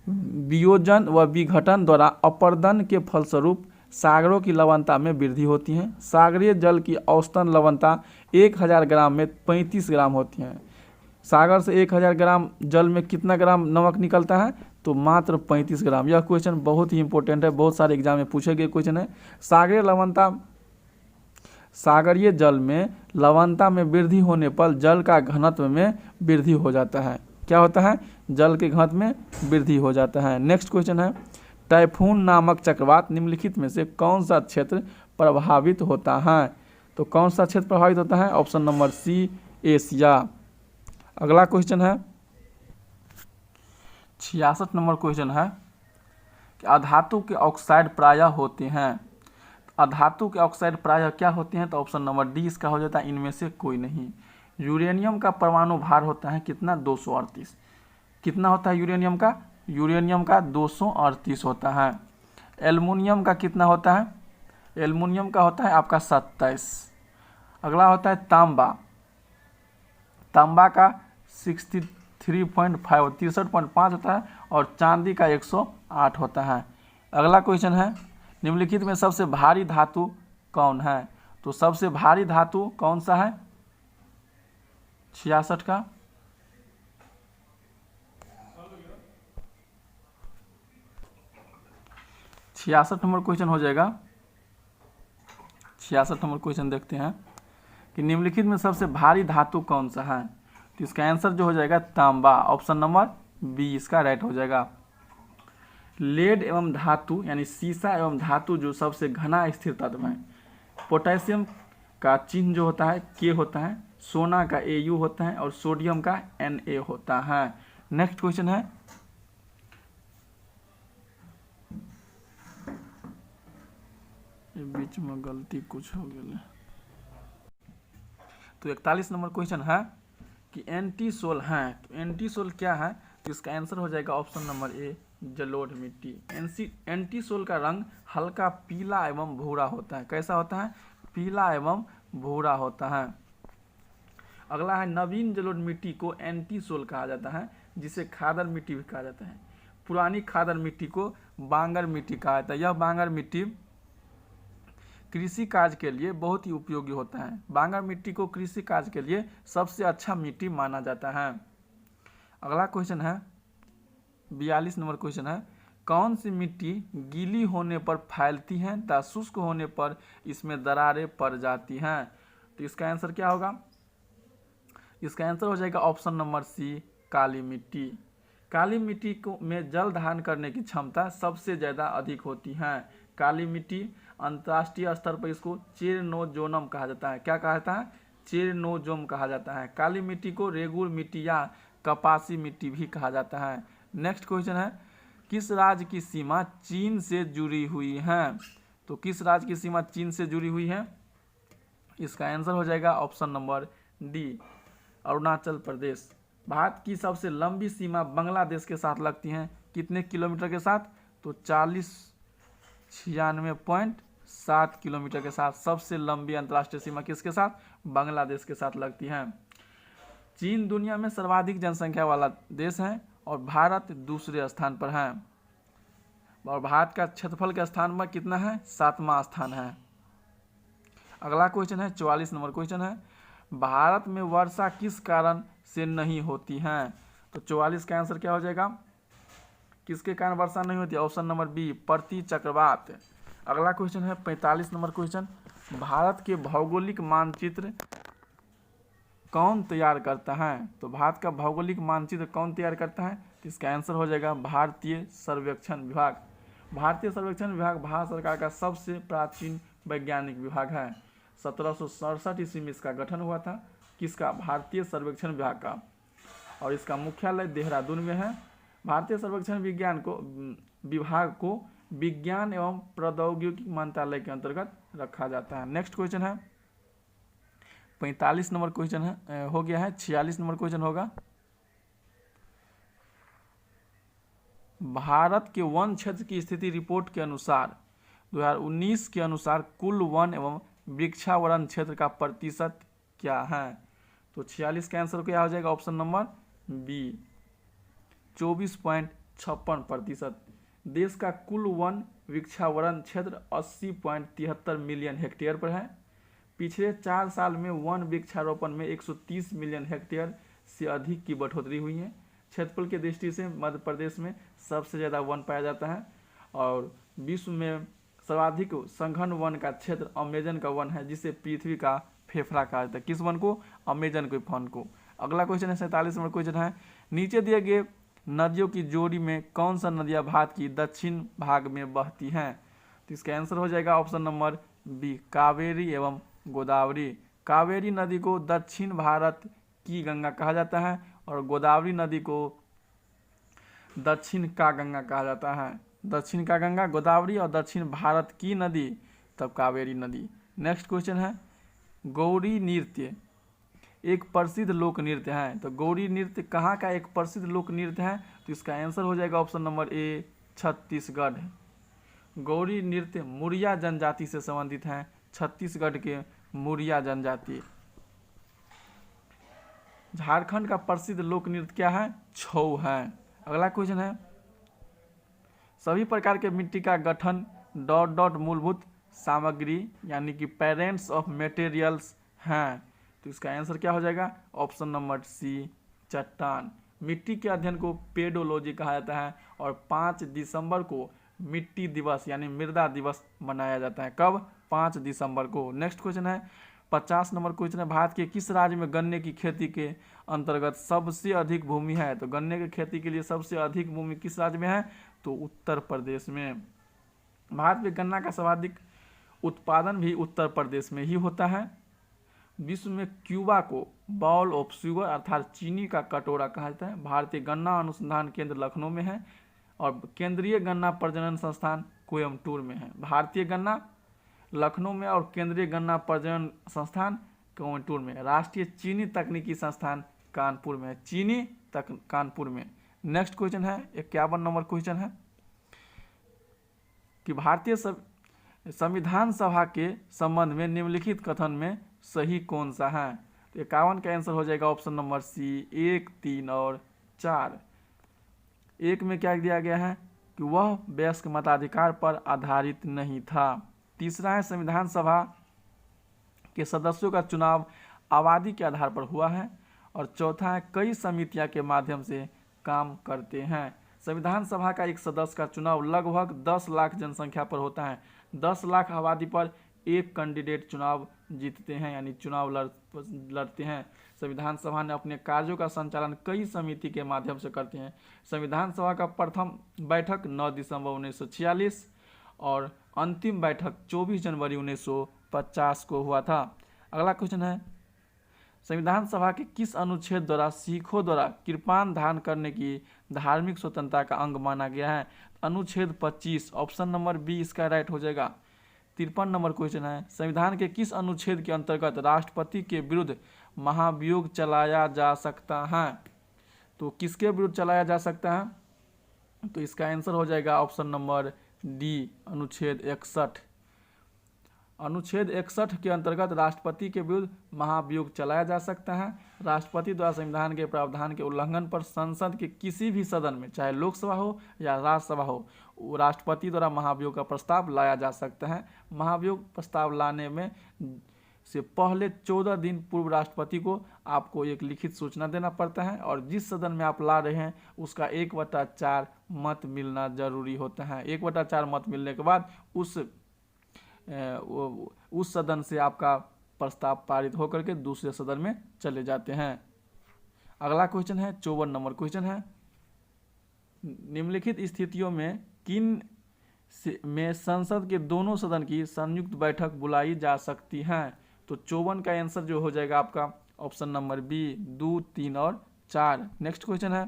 वियोजन व विघटन द्वारा अपर्दन के फलस्वरूप सागरों की लवणता में वृद्धि होती है। सागरीय जल की औसतन लवणता 1000 ग्राम में 35 ग्राम होती है। सागर से 1000 ग्राम जल में कितना ग्राम नमक निकलता है? तो मात्र 35 ग्राम। यह क्वेश्चन बहुत ही इंपॉर्टेंट है, बहुत सारे एग्जाम में पूछे गए क्वेश्चन है। सागरीय लवणता, सागरीय जल में लवणता में वृद्धि होने पर जल का घनत्व में वृद्धि हो जाता है। क्या होता है? जल के घनत्व में वृद्धि हो जाता है। नेक्स्ट क्वेश्चन है, टाइफून नामक चक्रवात निम्नलिखित में से कौन सा क्षेत्र प्रभावित होता है? तो कौन सा क्षेत्र प्रभावित होता है? Option number C, Asia. अगला क्वेश्चन है 66 नंबर क्वेश्चन है कि अधातु के ऑक्साइड प्रायः होते हैं। अधातु के ऑक्साइड प्रायः क्या होते हैं? तो ऑप्शन नंबर डी इसका हो जाता है, इनमें से कोई नहीं। यूरेनियम का परमाणु भार होता है कितना? 238। कितना होता है यूरेनियम का? यूरेनियम का 238 होता है। एल्युमिनियम का कितना होता है? एल्युमिनियम का होता है आपका 27। अगला होता है तांबा। तांबा का 63.5 होता है और चांदी का 108 होता है। अगला क्वेश्चन है, निम्नलिखित में सबसे भारी धातु कौन है? तो सबसे भारी धातु कौन सा है? 66 का 66 नंबर क्वेश्चन हो जाएगा। 66 नंबर क्वेश्चन देखते हैं कि निम्नलिखित में सबसे भारी धातु कौन सा है? तो इसका आंसर जो हो जाएगा तांबा। ऑप्शन नंबर बी इसका राइट हो जाएगा। लेड एवं धातु यानी सीसा एवं धातु जो सबसे घना स्थिर तत्व है। पोटेशियम का चिन्ह जो होता है के होता है, सोना का Au होता है और सोडियम का Na होता है। नेक्स्ट क्वेश्चन है, बीच में गलती कुछ हो गया। तो 41 नंबर क्वेश्चन है कि एंटीसोल है। तो एंटीसोल क्या है? तो इसका आंसर हो जाएगा ऑप्शन नंबर ए, जलोढ़ मिट्टी। एंटीसोल का रंग हल्का पीला एवं भूरा होता है। कैसा होता है? पीला एवं भूरा होता है। अगला है, नवीन जलोढ़ मिट्टी को एंटीसोल कहा जाता है, जिसे खादर मिट्टी भी कहा जाता है। पुरानी खादर मिट्टी को बांगर मिट्टी कहा जाता है। यह बांगर मिट्टी कृषि कार्य के लिए बहुत ही उपयोगी होता है। बांगर मिट्टी को कृषि कार्य के लिए सबसे अच्छा मिट्टी माना जाता है। अगला क्वेश्चन है 42 नंबर क्वेश्चन है, कौन सी मिट्टी गीली होने पर फैलती है तथा शुष्क होने पर इसमें दरारें पड़ जाती हैं? तो इसका आंसर क्या होगा? इसका आंसर हो जाएगा ऑप्शन नंबर सी, काली मिट्टी। काली मिट्टी को में जल धारण करने की क्षमता सबसे ज़्यादा अधिक होती है। काली मिट्टी। अंतर्राष्ट्रीय स्तर पर इसको चेरनोजोनम कहा जाता है। क्या कहा जाता है? चेरनोजोम कहा जाता है। काली मिट्टी को रेगुर मिट्टी या कपासी मिट्टी भी कहा जाता है। नेक्स्ट क्वेश्चन है, किस राज्य की सीमा चीन से जुड़ी हुई है? तो किस राज्य की सीमा चीन से जुड़ी हुई है? इसका आंसर हो जाएगा option number D, Arunachal Pradesh. Bharat की सबसे लंबी सीमा बांग्लादेश के साथ लगती है, कितने किलोमीटर के साथ? तो 4096.7 किलोमीटर के साथ सबसे लंबी अंतर्राष्ट्रीय सीमा किसके साथ? बांग्लादेश के साथ लगती है। चीन दुनिया में सर्वाधिक जनसंख्या वाला देश है और भारत दूसरे स्थान पर है। और भारत का क्षेत्रफल के स्थान पर कितना है? 7वां स्थान है। अगला क्वेश्चन है 44 नंबर क्वेश्चन है, भारत में वर्षा किस कारण से नहीं होती है? तो 44 का आंसर क्या हो जाएगा? किसके कारण वर्षा नहीं होती? ऑप्शन नंबर बी, प्रति चक्रवात। अगला क्वेश्चन है 45 नंबर क्वेश्चन, भारत के भौगोलिक मानचित्र कौन तैयार करता है? तो भारत का भौगोलिक मानचित्र कौन तैयार करता है? तो इसका आंसर हो जाएगा भारतीय सर्वेक्षण विभाग। भारतीय सर्वेक्षण विभाग भारत सरकार का सबसे प्राचीन वैज्ञानिक विभाग है। 1767 ईस्वी में इसका गठन हुआ था। किसका? भारतीय सर्वेक्षण विभाग का। और इसका मुख्यालय देहरादून में है। भारतीय सर्वेक्षण विभाग को विज्ञान एवं प्रौद्योगिकी मंत्रालय के अंतर्गत रखा जाता है। नेक्स्ट क्वेश्चन है 45 नंबर क्वेश्चन है, हो गया है 46 नंबर क्वेश्चन होगा, भारत के वन क्षेत्र की स्थिति रिपोर्ट के अनुसार 2019 के अनुसार कुल वन एवं वृक्षावरण क्षेत्र का प्रतिशत क्या है? तो 46 का आंसर क्या हो जाएगा? Option number B, 24.56%। देश का कुल वन वृक्षावरण क्षेत्र 80.73 मिलियन हेक्टेयर पर है। पिछले 4 साल में वन वृक्षारोपण में 130 मिलियन हेक्टेयर से अधिक की बढ़ोतरी हुई है। क्षेत्रफल की दृष्टि से मध्य प्रदेश में सबसे ज़्यादा वन पाया जाता है और विश्व में सर्वाधिक सघन वन का क्षेत्र अमेजन का वन है, जिसे पृथ्वी का फेफड़ा कहा जाता है। किस वन को? अमेजन के वन को। अगला क्वेश्चन है 47 नंबर क्वेश्चन है, नीचे दिए गए नदियों की जोड़ी में कौन सा नदियाँ भारत की दक्षिण भाग में बहती हैं? तो इसका आंसर हो जाएगा ऑप्शन नंबर बी, कावेरी एवं गोदावरी। कावेरी नदी को दक्षिण भारत की गंगा कहा जाता है और गोदावरी नदी को दक्षिण का गंगा कहा जाता है। दक्षिण का गंगा गोदावरी और दक्षिण भारत की नदी तब कावेरी नदी। नेक्स्ट क्वेश्चन है, गौरी नृत्य एक प्रसिद्ध लोक नृत्य है। तो गौरी नृत्य कहाँ का एक प्रसिद्ध लोक नृत्य है? तो इसका आंसर हो जाएगा option number A, Chhattisgarh. Gauri नृत्य मुरिया जनजाति से संबंधित है, छत्तीसगढ़ के मुरिया जनजाति। झारखंड का प्रसिद्ध लोक नृत्य क्या है? छऊ है। अगला क्वेश्चन है, सभी प्रकार के मिट्टी का गठन ... मूलभूत सामग्री यानी कि पेरेंट्स ऑफ मटेरियल्स हैं। तो इसका आंसर क्या हो जाएगा? ऑप्शन नंबर सी, चट्टान। मिट्टी के अध्ययन को पेडोलॉजी कहा जाता है और 5 दिसंबर को मिट्टी दिवस यानी मृदा दिवस मनाया जाता है। कब? 5 दिसंबर को। नेक्स्ट क्वेश्चन है 50 नंबर क्वेश्चन है, भारत के किस राज्य में गन्ने की खेती के अंतर्गत सबसे अधिक भूमि है? तो गन्ने की खेती के लिए सबसे अधिक भूमि किस राज्य में है? तो उत्तर प्रदेश में। भारत में गन्ना का सर्वाधिक उत्पादन भी उत्तर प्रदेश में ही होता है। विश्व में क्यूबा को बाउल ऑफ शुगर अर्थात चीनी का कटोरा कहा जाता है। भारतीय गन्ना अनुसंधान केंद्र लखनऊ में है और केंद्रीय गन्ना प्रजनन संस्थान कोयम्बटूर में है। भारतीय गन्ना लखनऊ में और केंद्रीय गन्ना प्रजनन संस्थान कोयम्बटूर में। राष्ट्रीय चीनी तकनीकी संस्थान कानपुर में है, चीनी कानपुर में। नेक्स्ट क्वेश्चन है 51 नंबर क्वेश्चन है कि भारतीय संविधान सभा के संबंध में निम्नलिखित कथन में सही कौन सा है? तो 51 का आंसर हो जाएगा ऑप्शन नंबर सी, 1, 3 और 4। 1 में क्या दिया गया है कि वह वयस्क मताधिकार पर आधारित नहीं था। तीसरा है संविधान सभा के सदस्यों का चुनाव आबादी के आधार पर हुआ है और चौथा है कई समितियां के माध्यम से काम करते हैं। संविधान सभा का एक सदस्य का चुनाव लगभग 10 लाख जनसंख्या पर होता है। 10 लाख आबादी पर एक कैंडिडेट चुनाव जीतते हैं यानी चुनाव लड़ते हैं। संविधान सभा ने अपने कार्यों का संचालन कई समिति के माध्यम से करते हैं। संविधान सभा का प्रथम बैठक 9 दिसंबर 1946 और अंतिम बैठक 24 जनवरी 1950 को हुआ था। अगला क्वेश्चन है, संविधान सभा के किस अनुच्छेद द्वारा सिखों द्वारा कृपान धारण करने की धार्मिक स्वतंत्रता का अंग माना गया है? अनुच्छेद 25, ऑप्शन नंबर बी इसका राइट हो जाएगा। 53 नंबर क्वेश्चन है, संविधान के किस अनुच्छेद के अंतर्गत राष्ट्रपति के विरुद्ध महाभियोग चलाया जा सकता है? तो किसके विरुद्ध चलाया जा सकता है? तो इसका आंसर हो जाएगा ऑप्शन नंबर डी, अनुच्छेद 61। अनुच्छेद 61 के अंतर्गत राष्ट्रपति के विरुद्ध महाभियोग चलाया जा सकता है। राष्ट्रपति द्वारा संविधान के प्रावधान के उल्लंघन पर संसद के किसी भी सदन में, चाहे लोकसभा हो या राज्यसभा हो, राष्ट्रपति द्वारा महाभियोग का प्रस्ताव लाया जा सकता है। महाभियोग प्रस्ताव लाने में से पहले 14 दिन पूर्व राष्ट्रपति को आपको एक लिखित सूचना देना पड़ता है और जिस सदन में आप ला रहे हैं उसका 1/4 मत मिलना जरूरी होता है। 1/4 मत मिलने के बाद उस सदन से आपका प्रस्ताव पारित होकर के दूसरे सदन में चले जाते हैं। अगला क्वेश्चन है 54 नंबर क्वेश्चन है, निम्नलिखित स्थितियों में किन में संसद के दोनों सदन की संयुक्त बैठक बुलाई जा सकती है? तो 54 का आंसर जो हो जाएगा आपका ऑप्शन नंबर बी, 2, 3 और 4। नेक्स्ट क्वेश्चन है,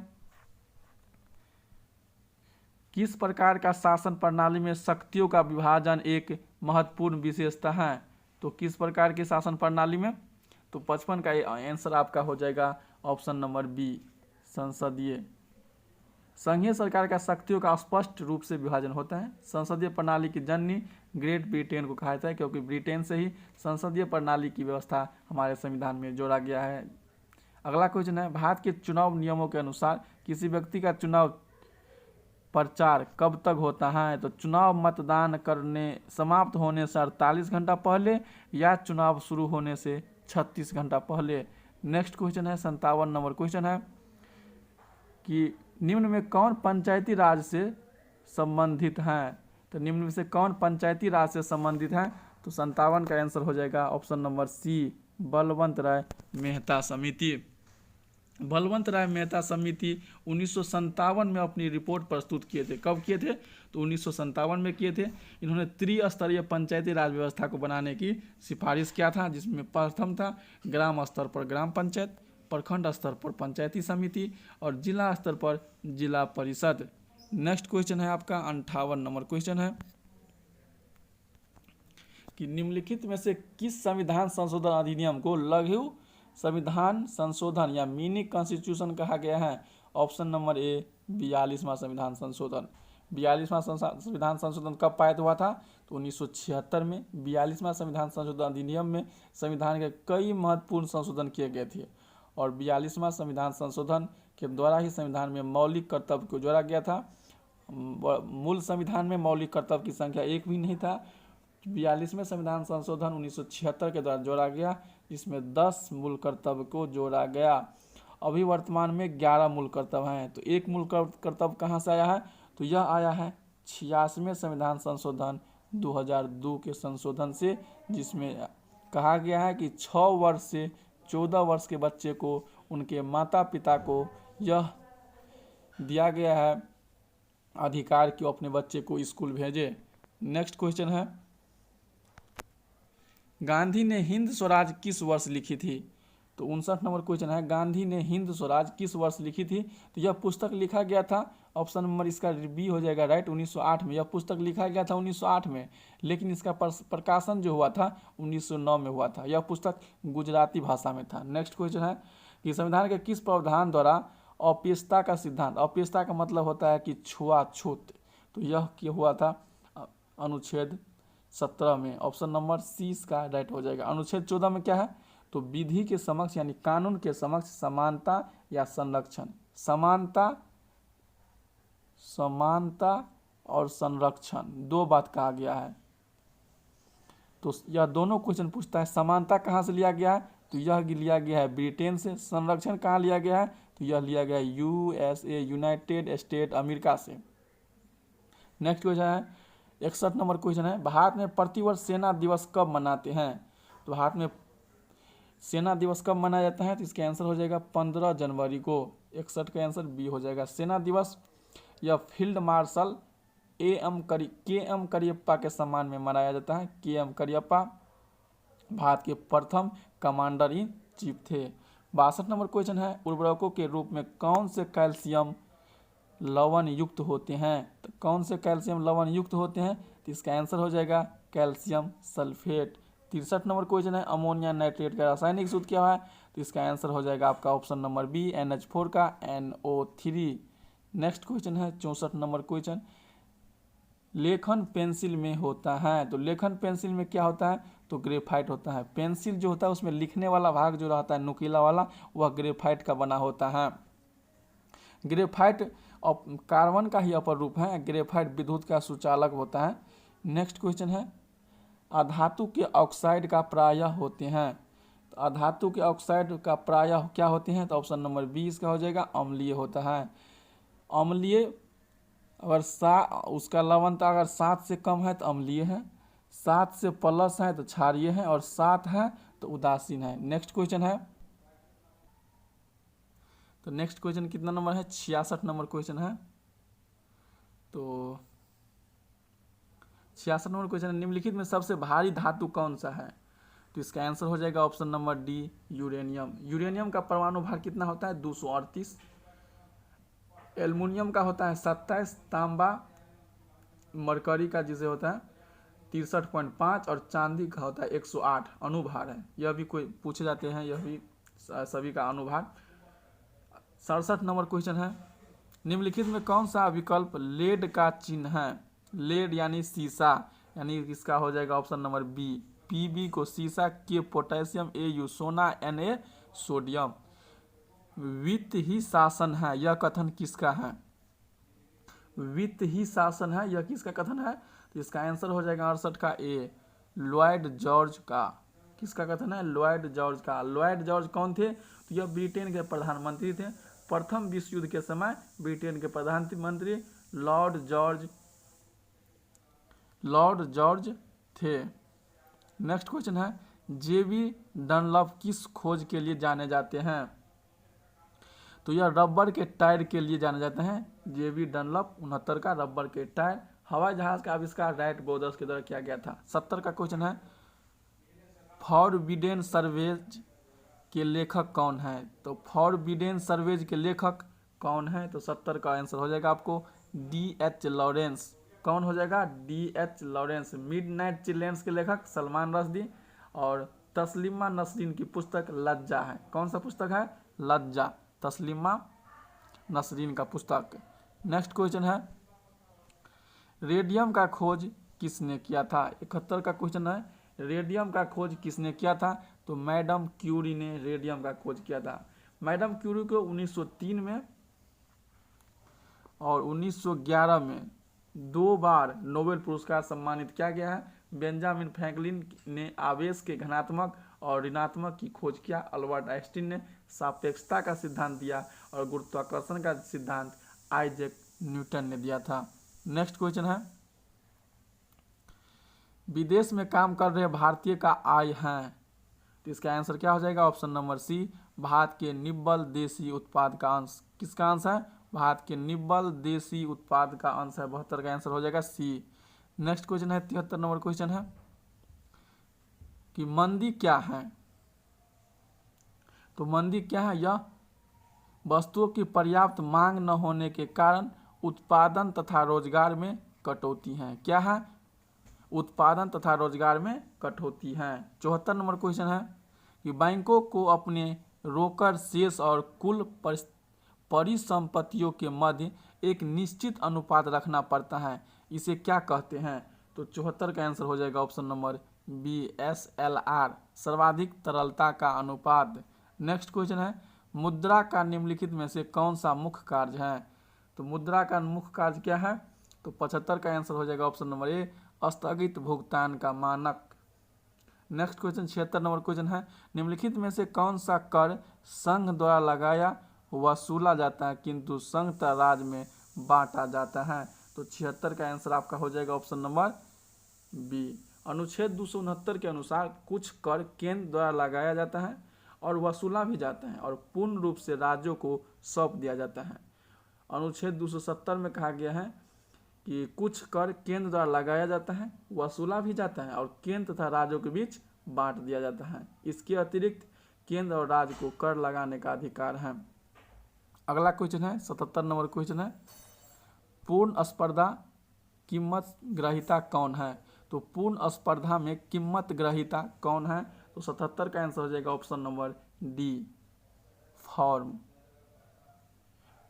किस प्रकार का शासन प्रणाली में शक्तियों का विभाजन एक महत्वपूर्ण विशेषता है? तो किस प्रकार की शासन प्रणाली में? तो 55 का आंसर आपका हो जाएगा ऑप्शन नंबर बी, संसदीय। संघीय सरकार का शक्तियों का स्पष्ट रूप से विभाजन होता है। संसदीय प्रणाली की जननी ग्रेट ब्रिटेन को कहा जाता है क्योंकि ब्रिटेन से ही संसदीय प्रणाली की व्यवस्था हमारे संविधान में जोड़ा गया है। अगला क्वेश्चन है, भारत के चुनाव नियमों के अनुसार किसी व्यक्ति का चुनाव प्रचार कब तक होता है? तो चुनाव मतदान करने समाप्त होने से 48 घंटा पहले या चुनाव शुरू होने से 36 घंटा पहले। नेक्स्ट क्वेश्चन है 57 नंबर क्वेश्चन है कि निम्न में कौन पंचायती राज से संबंधित है? तो निम्न में से कौन पंचायती राज से संबंधित है? तो 57 का आंसर हो जाएगा ऑप्शन नंबर सी, बलवंत राय मेहता समिति। बलवंत राय मेहता समिति 1957 में अपनी रिपोर्ट प्रस्तुत किए थे। कब किए थे? तो 1957 में किए थे। इन्होंने त्रिस्तरीय पंचायती राज व्यवस्था को बनाने की सिफारिश किया था, जिसमें प्रथम था ग्राम स्तर पर ग्राम पंचायत, प्रखंड स्तर पर पंचायती समिति और जिला स्तर पर जिला परिषद। नेक्स्ट क्वेश्चन है आपका 58 नंबर क्वेश्चन है कि निम्नलिखित में से किस संविधान संशोधन अधिनियम को लघु संविधान संशोधन या मिनी कॉन्स्टिट्यूशन कहा गया है? ऑप्शन नंबर ए, 42वां संविधान संशोधन। 42वां संविधान संशोधन कब पारित हुआ था? तो 1976 में 42वां संविधान संशोधन अधिनियम में संविधान के कई महत्वपूर्ण संशोधन किए गए थे और 42वां संविधान संशोधन के द्वारा ही संविधान में मौलिक कर्तव्य को जोड़ा गया था। मूल संविधान में मौलिक कर्तव्य की संख्या एक भी नहीं था। 42वें संविधान संशोधन 1976 के द्वारा जोड़ा गया, जिसमें 10 मूल कर्तव्य को जोड़ा गया। अभी वर्तमान में 11 मूल कर्तव्य हैं। तो एक मूल कर्तव्य कहाँ से आया है? तो यह आया है 86वें संविधान संशोधन 2002 के संशोधन से, जिसमें कहा गया है कि 6 वर्ष से 14 वर्ष के बच्चे को उनके माता पिता को यह दिया गया है अधिकार कि वो अपने बच्चे को स्कूल भेजे। नेक्स्ट क्वेश्चन है, गांधी ने हिंद स्वराज किस वर्ष लिखी थी? तो 59 नंबर क्वेश्चन है, गांधी ने हिंद स्वराज किस वर्ष लिखी थी? तो यह पुस्तक लिखा गया था, ऑप्शन नंबर इसका बी हो जाएगा राइट, 1908 में। यह पुस्तक लिखा गया था 1908 में, लेकिन इसका प्रकाशन जो हुआ था 1909 में हुआ था। यह पुस्तक गुजराती भाषा में था। नेक्स्ट क्वेश्चन है कि संविधान के किस प्रावधान द्वारा अपेक्षता का सिद्धांत, अपेक्षता का मतलब होता है कि छुआछूत, तो यह क्या हुआ था? अनुच्छेद 17 में। ऑप्शन नंबर सी इसका राइट हो जाएगा। अनुच्छेद 14 में क्या है? तो विधि के समक्ष यानी कानून के समक्ष समानता या संरक्षण, समानता और संरक्षण दो बात कहा गया है। तो यह दोनों क्वेश्चन पूछता है, समानता कहाँ से लिया गया है? तो यह लिया गया है ब्रिटेन से। संरक्षण कहाँ लिया गया है? तो यह लिया गया है USA, यूनाइटेड स्टेट अमेरिका से। नेक्स्ट क्वेश्चन है 61 नंबर क्वेश्चन है, भारत में प्रतिवर्ष सेना दिवस कब मनाते हैं? तो भारत में सेना दिवस कब मनाया जाता है? तो इसका आंसर हो जाएगा 15 जनवरी को। 61 का आंसर बी हो जाएगा। सेना दिवस या फील्ड मार्शल के एम करियप्पा के सम्मान में मनाया जाता है। के एम करियप्पा भारत के प्रथम कमांडर इन चीफ थे। 62 नंबर क्वेश्चन है, उर्वरकों के रूप में कौन से कैल्शियम लवण युक्त होते हैं? तो कौन से कैल्शियम लवण युक्त होते हैं? तो इसका आंसर हो जाएगा कैल्शियम सल्फेट। 63 नंबर क्वेश्चन है, अमोनिया नाइट्रेट का रासायनिक सूत्र क्या है? तो इसका आंसर हो जाएगा आपका ऑप्शन नंबर बी, NH4 का NO3। नेक्स्ट क्वेश्चन है 64 नंबर क्वेश्चन, लेखन पेंसिल में होता है। तो लेखन पेंसिल में क्या होता है? तो ग्रेफाइट होता है। पेंसिल जो होता है उसमें लिखने वाला भाग जो रहता है नुकीला वाला, वह ग्रेफाइट का बना होता है। ग्रेफाइट कार्बन का ही अपर रूप है। ग्रेफाइट विद्युत का सुचालक होता है। नेक्स्ट क्वेश्चन है, अधातु के ऑक्साइड का प्रायः होते हैं। तो अधातु के ऑक्साइड का प्रायः क्या होते हैं? तो ऑप्शन नंबर 20 का हो जाएगा अम्लीय होता है। अम्लीय अगर उसका लवणता अगर 7 से कम है तो अम्लीय है, 7 से प्लस है तो क्षारीय है, और 7 है तो उदासीन है। नेक्स्ट क्वेश्चन है, तो नेक्स्ट क्वेश्चन कितना नंबर है? 66 नंबर क्वेश्चन है। तो 66 नंबर क्वेश्चन, निम्नलिखित में सबसे भारी धातु कौन सा है? तो इसका आंसर हो जाएगा option number D, uranium. Uranium का परमाणु भार कितना होता है? 238। एल्युमिनियम का होता है 27, तांबा मरकरी का जिसे होता है 63.5, और चांदी का होता है 108 अनुभार है। यह भी कोई पूछे जाते हैं, यह भी सभी का अनुभार। 67 नंबर क्वेश्चन है, निम्नलिखित में कौन सा विकल्प लेड का चिन्ह है? लेड यानी सीसा, यानी इसका हो जाएगा ऑप्शन नंबर बी, Pb को सीसा, के पोटेशियम, Au सोना, Na सोडियम। वित्त ही शासन है, यह कथन किसका है? वित्त ही शासन है, यह किसका कथन है? तो इसका आंसर हो जाएगा 68 का ए, लॉयड जॉर्ज का। किसका कथन है? लॉयड जॉर्ज का। लॉयड जॉर्ज कौन थे? तो यह ब्रिटेन के प्रधानमंत्री थे। प्रथम विश्व युद्ध के समय ब्रिटेन के प्रधानमंत्री लॉर्ड जॉर्ज थे। नेक्स्ट क्वेश्चन है, जेबी डनलप किस खोज के लिए जाने जाते हैं? तो यह रबर के टायर के लिए जाने जाते हैं। जेबी डनलप 69 का रबर के टायर। हवाई जहाज का आविष्कार राइट ब्रदर्स के द्वारा किया गया था। 70 का क्वेश्चन है, फॉरबिडेन सर्वेज के लेखक कौन है? तो फॉरबिडेन सर्वेज के लेखक कौन है? तो 70 का आंसर हो जाएगा आपको D.H. लॉरेंस। कौन हो जाएगा? D.H. लॉरेंस। मिडनाइट चिल्ड्रंस के लेखक सलमान रश्दी, और तस्लीमा नसरीन की पुस्तक लज्जा है। कौन सा पुस्तक है? लज्जा, तस्लीमा नसरीन का पुस्तक। नेक्स्ट क्वेश्चन है, रेडियम का खोज किसने किया था? 71 का क्वेश्चन है, रेडियम का खोज किसने किया था? तो मैडम क्यूरी ने रेडियम का खोज किया था। मैडम क्यूरी को 1903 में और 1911 में 2 बार नोबेल पुरस्कार सम्मानित किया गया है। बेंजामिन फ्रैंकलिन ने आवेश के घनात्मक और ऋणात्मक की खोज किया। अल्बर्ट आइंस्टीन ने सापेक्षता का सिद्धांत दिया, और गुरुत्वाकर्षण का सिद्धांत आइजैक न्यूटन ने दिया था। नेक्स्ट क्वेश्चन है, विदेश में काम कर रहे भारतीय का आय है। तो इसका आंसर क्या हो जाएगा? ऑप्शन नंबर सी, भारत के निव्वल देशी उत्पाद का अंश। किसका अंश है? भारत के निव्वल देशी उत्पाद का अंश है। 72 का आंसर हो जाएगा सी। नेक्स्ट क्वेश्चन है 73 नंबर क्वेश्चन है कि मंदी क्या है? तो मंदी क्या है? यह वस्तुओं की पर्याप्त मांग न होने के कारण उत्पादन तथा रोजगार में कटौती है। क्या है? उत्पादन तथा रोजगार में कटौती है। 74 नंबर क्वेश्चन है कि बैंकों को अपने रोकड़ शेष और कुल परिसंपत्तियों के मध्य एक निश्चित अनुपात रखना पड़ता है, इसे क्या कहते हैं? तो 74 का आंसर हो जाएगा ऑप्शन नंबर बी, SLR, सर्वाधिक तरलता का अनुपात। नेक्स्ट क्वेश्चन है, मुद्रा का निम्नलिखित में से कौन सा मुख्य कार्य है? तो मुद्रा का मुख्य कार्य क्या है? तो 75 का आंसर हो जाएगा ऑप्शन नंबर ए, स्थगित भुगतान का मानक। नेक्स्ट क्वेश्चन 76 नंबर क्वेश्चन है, निम्नलिखित में से कौन सा कर संघ द्वारा लगाया वसूला जाता है किंतु संघ राज्य में बांटा जाता है? तो 76 का आंसर आपका हो जाएगा ऑप्शन नंबर बी। अनुच्छेद 269 के अनुसार कुछ कर केंद्र द्वारा लगाया जाता है और वसूला भी जाता है, और पूर्ण रूप से राज्यों को सौंप दिया जाता है। अनुच्छेद 270 में कहा गया है कि कुछ कर केंद्र द्वारा लगाया जाता है, वसूला भी जाता है और केंद्र तथा राज्यों के बीच बांट दिया जाता है। इसके अतिरिक्त केंद्र और राज्य को कर लगाने का अधिकार है। अगला क्वेश्चन है 77 नंबर क्वेश्चन है, पूर्ण स्पर्धा कीमत ग्रहीता कौन है? तो पूर्ण स्पर्धा में कीमत ग्रहीता कौन है? तो 77 का आंसर हो जाएगा ऑप्शन नंबर डी, फर्म।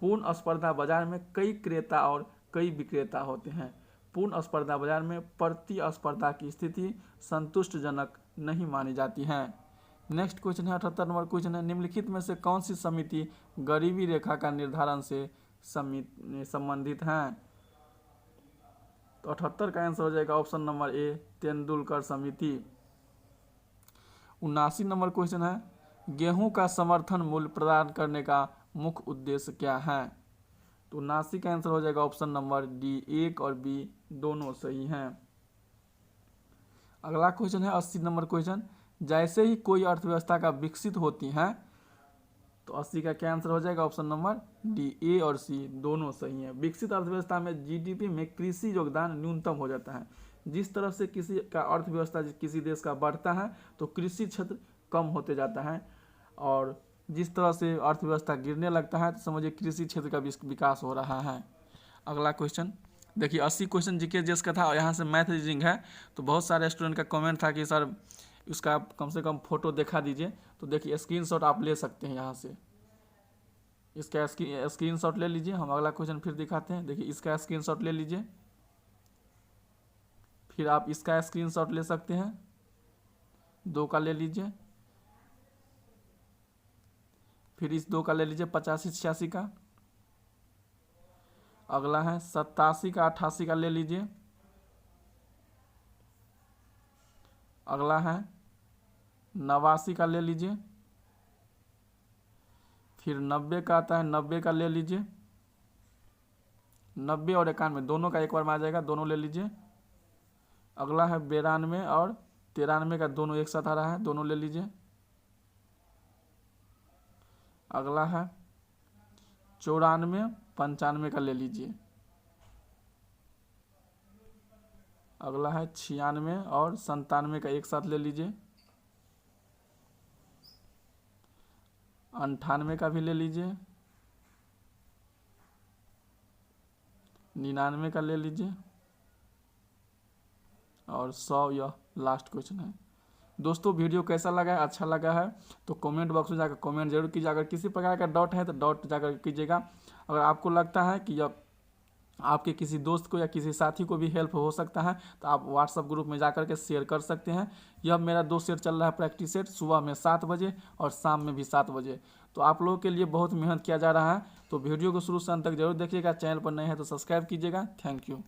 पूर्ण स्पर्धा बाजार में कई क्रेता और कई विक्रेता होते हैं। पूर्ण स्पर्धा बाजार में प्रतिस्पर्धा की स्थिति संतुष्टजनक नहीं मानी जाती है। नेक्स्ट क्वेश्चन है 78 नंबर क्वेश्चन है, निम्नलिखित में से कौन सी समिति गरीबी रेखा का निर्धारण से संबंधित है? तो 78 का आंसर हो जाएगा ऑप्शन नंबर ए, तेंदुलकर समिति। 79 नंबर क्वेश्चन है, गेहूं का समर्थन मूल्य प्रदान करने का मुख्य उद्देश्य क्या है? तो 79 का आंसर हो जाएगा ऑप्शन नंबर डी, 1 और बी दोनों सही हैं। अगला क्वेश्चन है 80 नंबर क्वेश्चन, जैसे ही कोई अर्थव्यवस्था का विकसित होती है, तो 80 का क्या आंसर हो जाएगा ऑप्शन नंबर डी, ए और सी दोनों सही हैं। विकसित अर्थव्यवस्था में जीडीपी में कृषि योगदान न्यूनतम हो जाता है। जिस तरह से किसी का अर्थव्यवस्था किसी देश का बढ़ता है तो कृषि क्षेत्र कम होते जाता है, और जिस तरह से अर्थव्यवस्था गिरने लगता है तो समझिए कृषि क्षेत्र का विकास हो रहा है। अगला क्वेश्चन देखिए 80 क्वेश्चन जीके जीएस का था और यहाँ से मैथ रीजनिंग है। तो बहुत सारे स्टूडेंट का कमेंट था कि सर उसका कम से कम फोटो दिखा दीजिए। तो देखिए स्क्रीनशॉट आप ले सकते हैं, यहाँ से इसका स्क्रीनशॉट ले लीजिए। हम अगला क्वेश्चन फिर दिखाते हैं। देखिए इसका स्क्रीनशॉट ले लीजिए, फिर आप इसका स्क्रीनशॉट ले सकते हैं, 2 का ले लीजिए, फिर इस 2 का ले लीजिए 85-86 का। अगला है 87 का 88 का ले लीजिए। अगला है 89 का ले लीजिए, फिर 90 का आता है, 90 का ले लीजिए। 90 और 91 दोनों का एक बार में आ जाएगा, दोनों ले लीजिए। अगला है 92 और 93 का दोनों एक साथ आ रहा है, दोनों ले लीजिए। अगला है 94 95 का ले लीजिए। अगला है 96 और 97 का एक साथ ले लीजिए। 98 का भी ले लीजिए, 99 का ले लीजिए, और 100 यह लास्ट क्वेश्चन है। दोस्तों वीडियो कैसा लगा है? अच्छा लगा है तो कमेंट बॉक्स में जाकर कमेंट जरूर कीजिए। अगर किसी प्रकार का डाउट है तो डाउट जाकर कीजिएगा। अगर आपको लगता है कि यह आपके किसी दोस्त को या किसी साथी को भी हेल्प हो सकता है तो आप व्हाट्सएप ग्रुप में जाकर के शेयर कर सकते हैं। यह मेरा 2 सेट चल रहा है प्रैक्टिस सेट, सुबह में 7 बजे और शाम में भी 7 बजे। तो आप लोगों के लिए बहुत मेहनत किया जा रहा है। तो वीडियो को शुरू से अंत तक जरूर देखिएगा। चैनल पर नए हैं तो सब्सक्राइब कीजिएगा। Thank you.